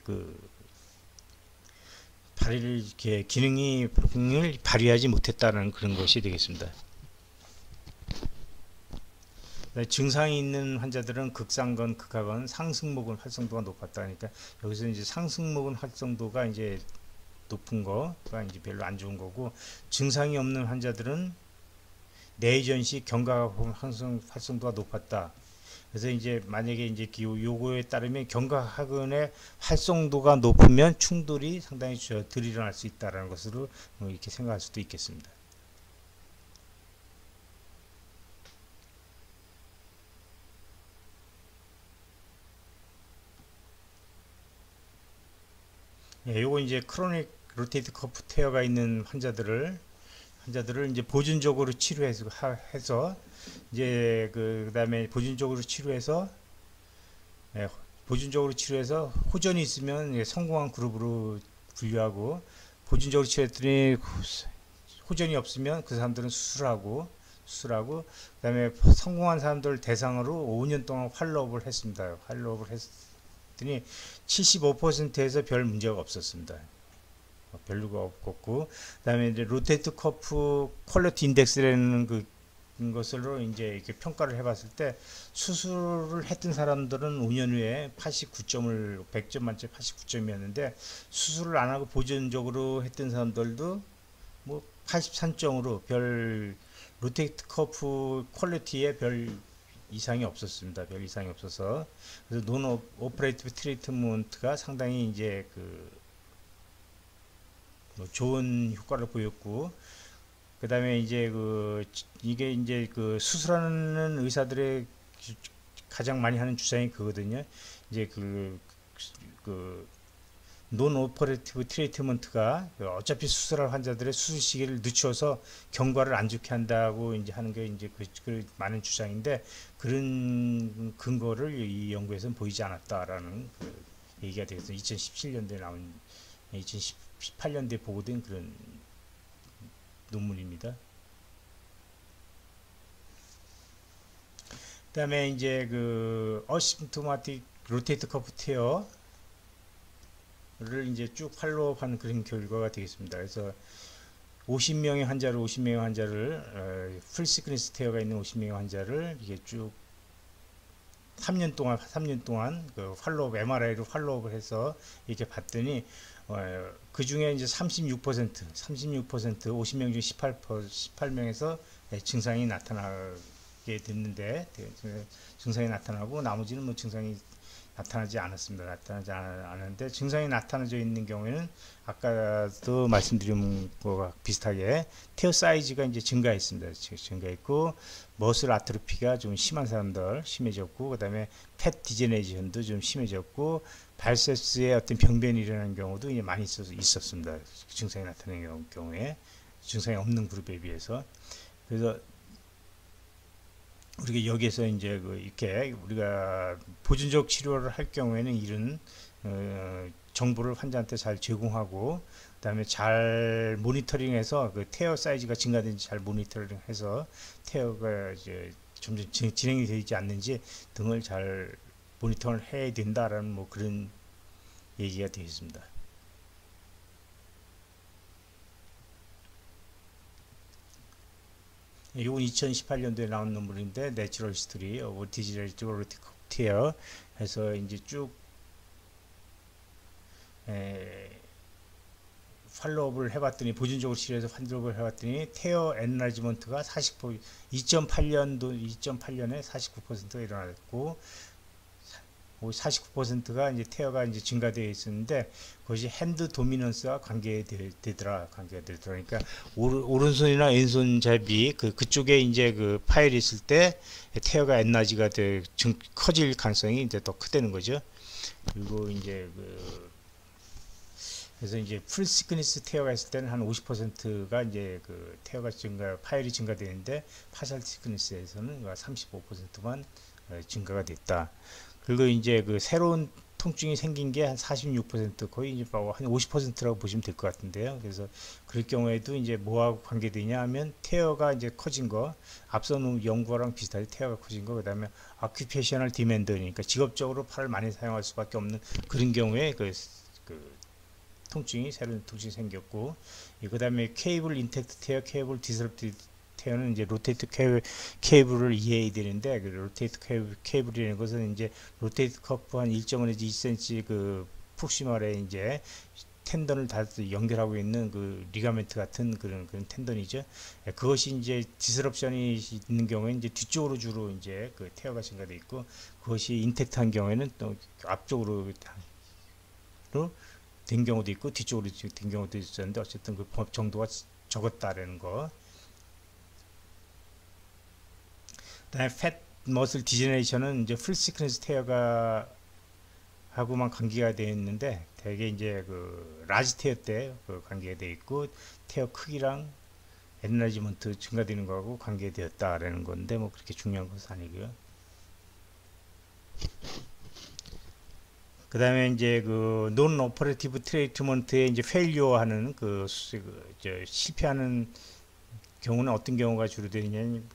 기능을 발휘하지 못했다는 그런 것이 되겠습니다. 증상이 있는 환자들은 극상근, 극하근, 상승모근 활성도가 높았다. 그러니까 여기서 이제 상승모근 활성도가 이제 높은 거가 이제 별로 안 좋은 거고, 증상이 없는 환자들은 내전시 경각근 활성도가 높았다. 그래서 이제 만약에 이제 요거에 따르면 경각하근의 활성도가 높으면 충돌이 상당히 덜 일어날 수 있다라는 것으로 이렇게 생각할 수도 있겠습니다. 예, 요거 이제 크로닉 로테이트 커프 테어가 있는 환자들을 이제 보존적으로 치료해서 이제 그다음에 보존적으로 치료해서 호전이 있으면 성공한 그룹으로 분류하고, 보존적으로 치료했더니 호전이 없으면 그 사람들은 수술하고 그다음에 성공한 사람들 대상으로 5년 동안 팔로업을 했습니다. 팔로업을 했더니 75%에서 별 문제가 없었습니다. 별로가 없었고, 그다음에 이제 로테이트 커프 퀄리티 인덱스라는 것으로 이제 이렇게 평가를 해봤을 때, 수술을 했던 사람들은 5년 후에 89점을 100점 만점 89점이었는데, 수술을 안 하고 보존적으로 했던 사람들도 뭐 83점으로 로테이트 커프 퀄리티에 별 이상이 없었습니다. 별 이상이 없어서, 그래서 논 오퍼레이티브 트리트먼트가 상당히 이제 좋은 효과를 보였고, 그 다음에 이제 이게 이제 수술하는 의사들의 가장 많이 하는 주장이 그거거든요. 이제 논 오퍼레이티브 트리트먼트가 어차피 수술할 환자들의 수술 시기를 늦춰서 경과를 안 좋게 한다고 이제 하는 게 이제 많은 주장인데, 그런 근거를 이 연구에서는 보이지 않았다라는 얘기가 되겠습니다. 2017년도에 나온 2018년도에 보고된 그런 논문입니다. 그 다음에 이제 어시mptomatic 로테이트 커프 테어를 이제 쭉 팔로우하는 그런 결과가 되겠습니다. 그래서 50명의 환자를 풀시크니스 테어가 있는 50명의 환자를 이게 쭉 3년 동안 팔로업 MRI로 팔로업을 해서 이렇게 봤더니, 그 중에 이제 36% 50명 중 18명에서 증상이 나타나고 나타나게 됐는데 증상이 나타나고 나머지는 뭐 증상이 나타나지 않았습니다. 나타나지 않았는데 증상이 나타나져 있는 경우에는 아까도 말씀드린 것과 비슷하게 태어 사이즈가 이제 증가했습니다. 증가했고 머슬 아트로피가 좀 심한 사람들 심해졌고 그다음에 팻 디제네이션도 좀 심해졌고 발셉스의 어떤 병변이 일어나는 경우도 이제 많이 있었습니다. 증상이 나타나는 경우에 증상이 없는 그룹에 비해서. 그래서 우리가 여기에서 이제 이렇게 우리가 보존적 치료를 할 경우에는 이런 정보를 환자한테 잘 제공하고 그다음에 잘 모니터링해서 그 태어 사이즈가 증가되는지 잘 모니터링해서 태어가 이제 점점 진행이 되지 않는지 등을 잘 모니터를 해야 된다라는 뭐 그런 얘기가 되어 있습니다. 이건 2018년도에 나온 논문인데 내추럴 히스토리 오브 디지털 로틱 티어 해서 이제 쭉 팔로업을 해봤더니 보존적으로 치료해서 팔로업을 해봤더니 테어 엔라지먼트가 2008년에 49%가 일어났고 49%가 이제 테어가 이제 증가되어 있었는데 그것이 핸드 도미넌스와 관계되더라. 그러니까 오른손이나 왼손 잡이 그쪽에 이제 그 파일이 있을 때 테어가 엔라지가 커질 가능성이 이제 더 크다는 거죠. 그리고 이제 그래서 이제 풀 시크니스 테어가 있을 때는 한 50%가 이제 그 테어가 파일이 증가되는데 파셜 시크니스에서는 35%만 증가가 됐다. 그리고 이제 그 새로운 통증이 생긴 게 한 46% 거의 이제 한 50%라고 보시면 될 것 같은데요. 그래서 그럴 경우에도 이제 뭐하고 관계되냐 하면 테어가 이제 커진 거, 앞서 연구랑 비슷하게 테어가 커진 거, 그다음에 아큐페셔널 디맨드니까 직업적으로 팔을 많이 사용할 수밖에 없는 그런 경우에 그 통증이 새로운 통증이 생겼고, 그다음에 케이블 인텍트 테어, 케이블 디스럽티드 테어는 이제 로테이트 케이블을 이해해야 되는데 그 로테이트 케이블이라는 것은 이제 로테이트 커프 한 1.5에서 2cm 그 프록시멀에 이제 텐던을 다 연결하고 있는 그 리가멘트 같은 그런 텐던이죠. 그것이 이제 디스럽션이 있는 경우에 이제 뒤쪽으로 주로 이제 그 테어가 증가돼 있고 그것이 인텍트한 경우에는 또 앞쪽으로 된 경우도 있고 뒤쪽으로 된 경우도 있었는데 어쨌든 그 정도가 적었다라는 거. 그다음에 팻 머슬 디제네이션은 이제 풀 시크니스 테어가 하고만 관계가 되어 있는데 대개 이제 그 라지 테어 때 그 관계가 되어 있고 테어 크기랑 엔라지먼트 증가되는 거하고 관계되었다라는 건데 뭐 그렇게 중요한 것은 아니고요. 그 다음에 이제 그 논 오퍼레이티브 트리트먼트에 이제 페일리어하는 실패하는 경우는 어떤 경우가 주로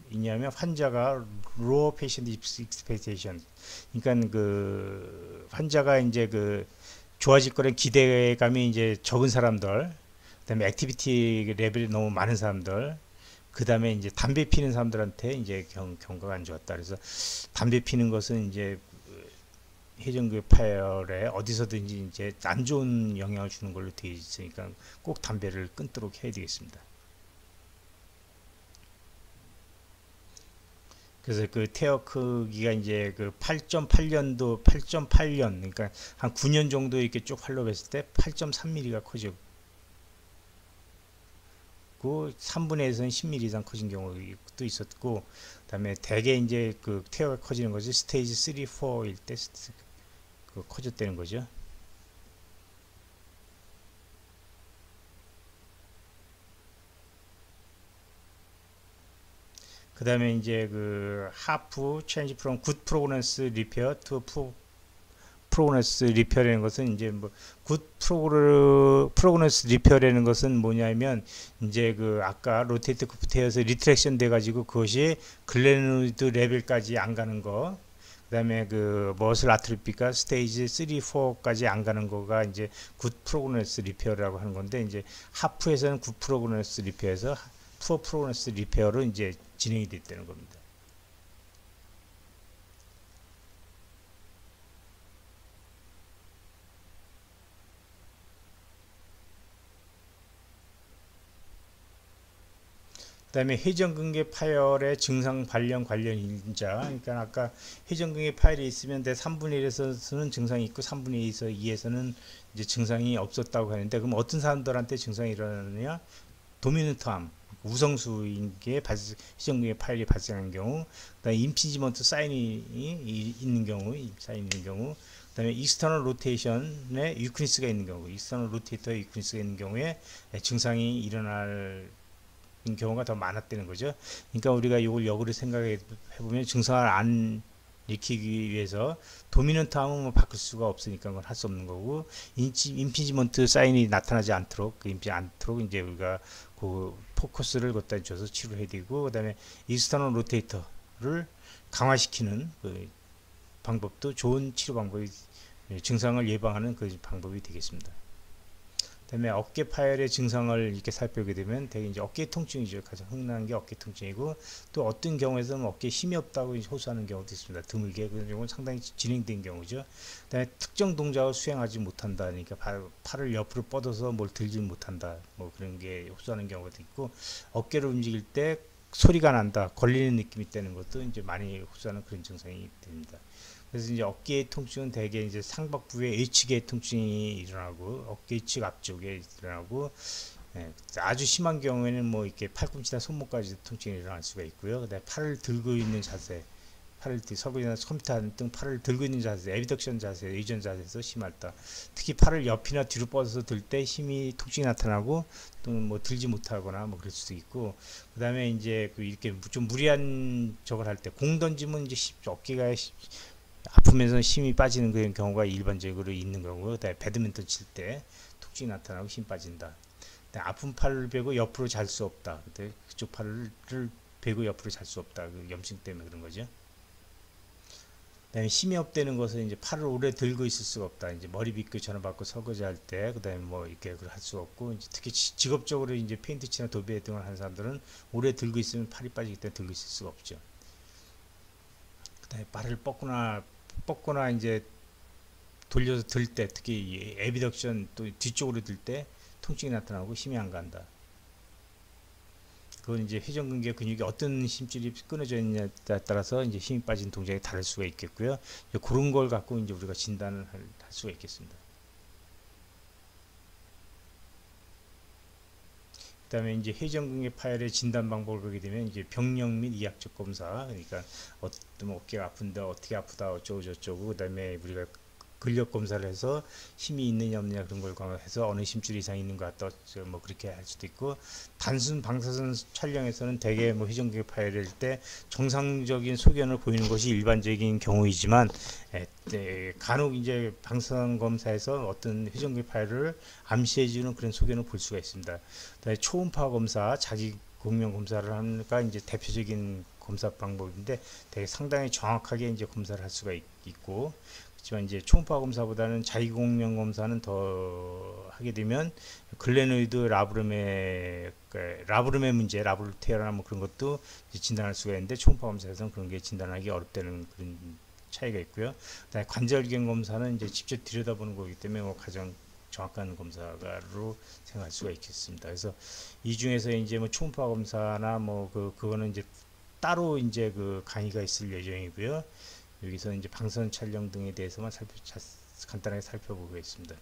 있냐면 환자가 low patient expectation, 그러니까 그 환자가 이제 그 좋아질 거란 기대감이 이제 적은 사람들, 그다음에 액티비티 레벨이 너무 많은 사람들, 그다음에 이제 담배 피는 사람들한테 이제 경과가 안 좋았다. 그래서 담배 피는 것은 이제 해전교 파열에 어디서든지 이제 안 좋은 영향을 주는 걸로 되어 있으니까 꼭 담배를 끊도록 해야 되겠습니다. 그래서 그 테어 크기가 이제 그 8.8년 그러니까 한 9년 정도 이렇게 쭉 활로했을 때 8.3mm가 커지고 3분의 1에서는 10mm 이상 커진 경우도 있었고, 그다음에 대개 이제 그 테어가 커지는 것이 스테이지 3, 4일 때 커졌다는 거죠. 그 다음에 이제 그 하프 체인지 프롬 굿 프로그너스 리페어 투 프로그너스 리페어라는 것은 이제 뭐 굿 프로그너스 리페어라는 것은 뭐냐면 이제 그 아까 로테이트 쿠프테어에서 리트랙션 돼 가지고 그것이 글레노이드 레벨까지 안 가는 거, 그다음에 그 머슬 아트로피가 스테이지 3, 4까지 안 가는 거가 이제 굿 프로그너스 리페어라고 하는 건데, 이제 하프에서는 굿 프로그너스 리페어에서 푸어 프로그너스 리페어로 이제 진행이 됐다는 겁니다. 그다음에 회전근개 파열의 증상 발현 관련 인자. 그러니까 아까 회전근개 파열이 있으면 내 3분의 1에서는 증상이 있고 3분의 2에서는 이제 증상이 없었다고 하는데, 그럼 어떤 사람들한테 증상이 일어나느냐? 도미넌트암, 우성수인 게 회전근개 파열이 발생한 경우, 그다음에 임피지먼트 사인이 있는 경우, 그다음에 익스터널 로테이션에 유크리스가 있는 경우, 익스터널 로테이터에 유크리스가 있는 경우에 증상이 일어날 경우가 더 많았다는 거죠. 그러니까 우리가 이걸 역으로 생각해 보면 증상을 안 일으키기 위해서 도미넌트 함은 뭐 바꿀 수가 없으니까 그건 할 수 없는 거고, 임피지먼트 사인이 나타나지 않도록 이제 우리가 그 포커스를 갖다 줘서 치료해야 되고, 그다음에 익스터널 로테이터를 강화시키는 그 방법도 좋은 치료 방법이, 증상을 예방하는 그 방법이 되겠습니다. 그다음에 어깨 파열의 증상을 이렇게 살펴보게 되면 대개 이제 어깨 통증이죠. 가장 흔한 게 어깨 통증이고, 또 어떤 경우에서는 어깨에 힘이 없다고 호소하는 경우도 있습니다. 드물게. 그런 경우는 상당히 진행된 경우죠. 그다음에 특정 동작을 수행하지 못한다. 그러니까 팔을 옆으로 뻗어서 뭘 들지 못한다. 뭐 그런 게 호소하는 경우도 있고, 어깨를 움직일 때 소리가 난다, 걸리는 느낌이 있다는 것도 이제 많이 호소하는 그런 증상이 됩니다. 그래서 이제 어깨의 통증은 대개 이제 상박부의 H계 통증이 일어나고, 어깨 측 앞쪽에 일어나고, 아주 심한 경우에는 뭐 이렇게 팔꿈치나 손목까지 통증이 일어날 수가 있고요. 그다음에 팔을 들고 있는 자세, 서구나 컴퓨터 등 팔을 들고 있는 자세, 에비덕션 자세, 의전 자세에서 심하다. 특히 팔을 옆이나 뒤로 뻗어서 들 때 통증이 나타나고, 또는 뭐 들지 못하거나 뭐 그럴 수도 있고, 그다음에 이제 이렇게 좀 무리한 저걸 할 때, 공 던지면 이제 어깨가 아프면서 힘이 빠지는 그런 경우가 일반적으로 있는 거고요. 그다음에 배드민턴 칠 때 통증이 나타나고 힘 빠진다. 아픈 팔을 베고 옆으로 잘 수 없다. 그때 그쪽 팔을 베고 옆으로 잘 수 없다. 그 염증 때문에 그런 거죠. 그다음에 힘이 없다는 것은 이제 팔을 오래 들고 있을 수가 없다. 이제 머리 빗고 전화받고 설거지 할 때, 그다음에 뭐 이렇게 할 수 없고, 이제 특히 직업적으로 이제 페인트 칠이나 도배 등을 하는 사람들은 오래 들고 있으면 팔이 빠지기 때문에 들고 있을 수가 없죠. 그다음에 발을 뻗거나 이제 돌려서 들 때, 특히 에비덕션 또 뒤쪽으로 들 때 통증이 나타나고 힘이 안 간다. 그건 이제 회전근개 근육이 어떤 힘줄이 끊어져 있냐에 따라서 이제 힘이 빠진 동작이 다를 수가 있겠고요. 그런 걸 갖고 이제 우리가 진단을 할 수가 있겠습니다. 그다음에 이제 회전근개 파열의 진단 방법을 보게 되면 이제 병력 및 이학적 검사, 그러니까 뭐 어깨가 아픈데 어떻게 아프다 어쩌고 저쩌고, 그다음에 우리가 근력 검사를 해서 힘이 있느냐 없느냐 그런 걸 해서 어느 힘줄 이상 있는 것 같다 뭐 그렇게 할 수도 있고, 단순 방사선 촬영에서는 대개 뭐 회전근개 파열일 때 정상적인 소견을 보이는 것이 일반적인 경우이지만, 간혹 이제 방사선 검사에서 어떤 회전근개 파열을 암시해주는 그런 소견을 볼 수가 있습니다. 초음파 검사, 자기 공명 검사를 하니까 이제 대표적인 검사 방법인데, 되게 상당히 정확하게 이제 검사를 할 수가 있고, 그렇지만 이제 초음파 검사보다는 자기공명 검사는 더 하게 되면 글레노이드 라브름의 문제, 라브르테라나 뭐 그런 것도 진단할 수가 있는데, 초음파 검사에서는 그런 게 진단하기 어렵다는 그런 차이가 있고요. 그다음에 관절경 검사는 이제 직접 들여다보는 거기 때문에 뭐 가장 정확한 검사로 생각할 수가 있겠습니다. 그래서 이 중에서 이제 뭐 초음파 검사나 뭐 그거는 이제 따로 이제 그 강의가 있을 예정이고요. 여기서 이제 방사선 촬영 등에 대해서만 간단하게 살펴보겠습니다.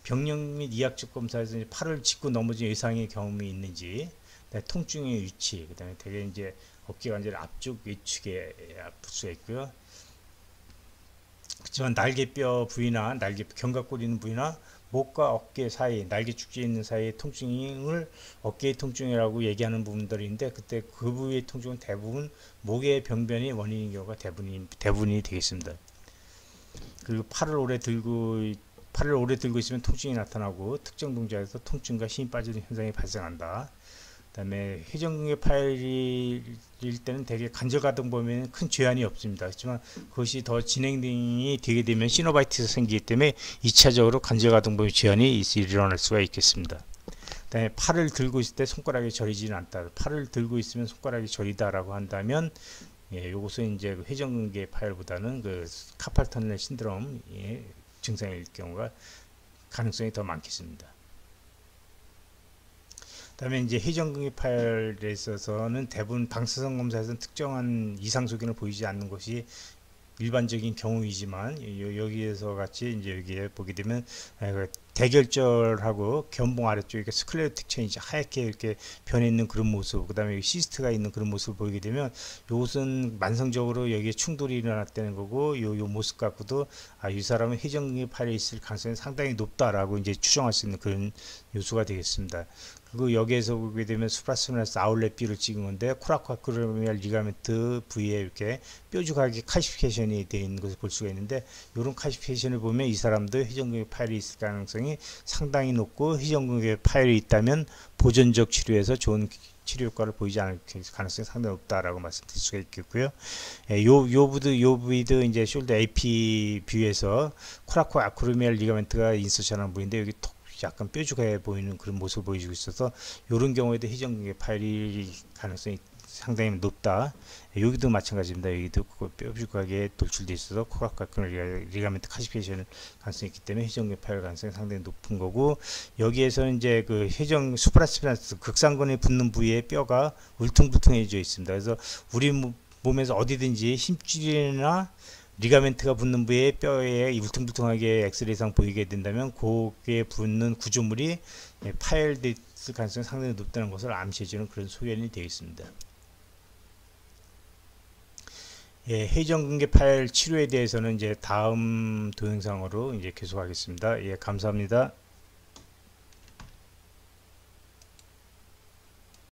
병력 및 이학적 검사에서 이제 팔을 짚고 넘어진 외상의 경험이 있는지, 통증의 위치, 그다음에 되게 이제 어깨 관절 앞쪽 외측에 아플 수가 있고요. 그렇지만 날개뼈 부위나 견갑골 있는 부위나 목과 어깨 사이, 날개 축지에 있는 사이의 통증을 어깨의 통증이라고 얘기하는 부분들인데, 그때 그 부위의 통증은 대부분 목의 병변이 원인인 경우가 대부분이 되겠습니다. 그리고 팔을 오래 들고 있으면 통증이 나타나고, 특정 동작에서 통증과 힘이 빠지는 현상이 발생한다. 그다음에 회전근개 파열일 때는 대개 관절가동 범위에는 큰 제한이 없습니다. 그렇지만 그것이 더 진행이 되게 되면 시노바이티스가 생기기 때문에 2차적으로 관절가동 범위 제한이 일어날 수가 있겠습니다. 그다음에 팔을 들고 있을 때 손가락이 저리지는 않다. 팔을 들고 있으면 손가락이 저리다라고 한다면, 요것은 이제 회전근개 파열보다는 그 카팔 터널 신드롬의 증상일 경우가 가능성이 더 많겠습니다. 그다음에 이제 회전근개 파열에 있어서는 대부분 방사선 검사에서는 특정한 이상 소견을 보이지 않는 것이 일반적인 경우이지만 여기에서 같이 이제 여기에 보게 되면 대결절하고 견봉 아래쪽에 스클레로틱 이제 하얗게 이렇게 변해 있는 그런 모습, 그다음에 시스트가 있는 그런 모습을 보이게 되면 이것은 만성적으로 여기에 충돌이 일어났다는 거고, 요 모습 갖고도 이 사람은 회전근개 파열이 있을 가능성이 상당히 높다라고 이제 추정할 수 있는 그런 요소가 되겠습니다. 그리고 여기에서 보게 되면 수프라스피너스 아울렛 뷰를 찍은 건데, 코라코아크로미얼 리가멘트 부위에 이렇게 뾰족하게 칼시피케이션이 되어 있는 것을 볼 수가 있는데, 이런 칼시피케이션을 보면 이 사람도 회전근개 파열이 있을 가능성이 상당히 높고, 회전근개 파열이 있다면 보존적 치료에서 좋은 치료 효과를 보이지 않을 가능성이 상당히 높다라고 말씀드릴 수가 있겠고요. 요 부위도 이제 숄더 AP 뷰에서 코라코아크로미얼 리가멘트가 인서션한 부위인데, 여기 톡 약간 뾰족해 보이는 그런 모습을 보여주고 있어서 이런 경우에도 회전근개 파열이 가능성이 상당히 높다. 여기도 마찬가지입니다. 여기도 뾰족하게 돌출되어 있어서 코라코아크로미얼 리가멘트 칼시피케이션 가능성이 있기 때문에 회전근개 파열 가능성이 상당히 높은 거고, 여기에서는 이제 그 수프라스피너스 극상근에 붙는 부위의 뼈가 울퉁불퉁해져 있습니다. 그래서 우리 몸에서 어디든지 힘줄이나 리가멘트가 붙는 부위에 뼈에 울퉁불퉁하게 엑스레이상 보이게 된다면 거기에 붙는 구조물이 파열됐을 가능성이 상당히 높다는 것을 암시해주는 그런 소견이 되어 있습니다. 회전근개 파열 치료에 대해서는 이제 다음 동영상으로 이제 계속하겠습니다. 감사합니다.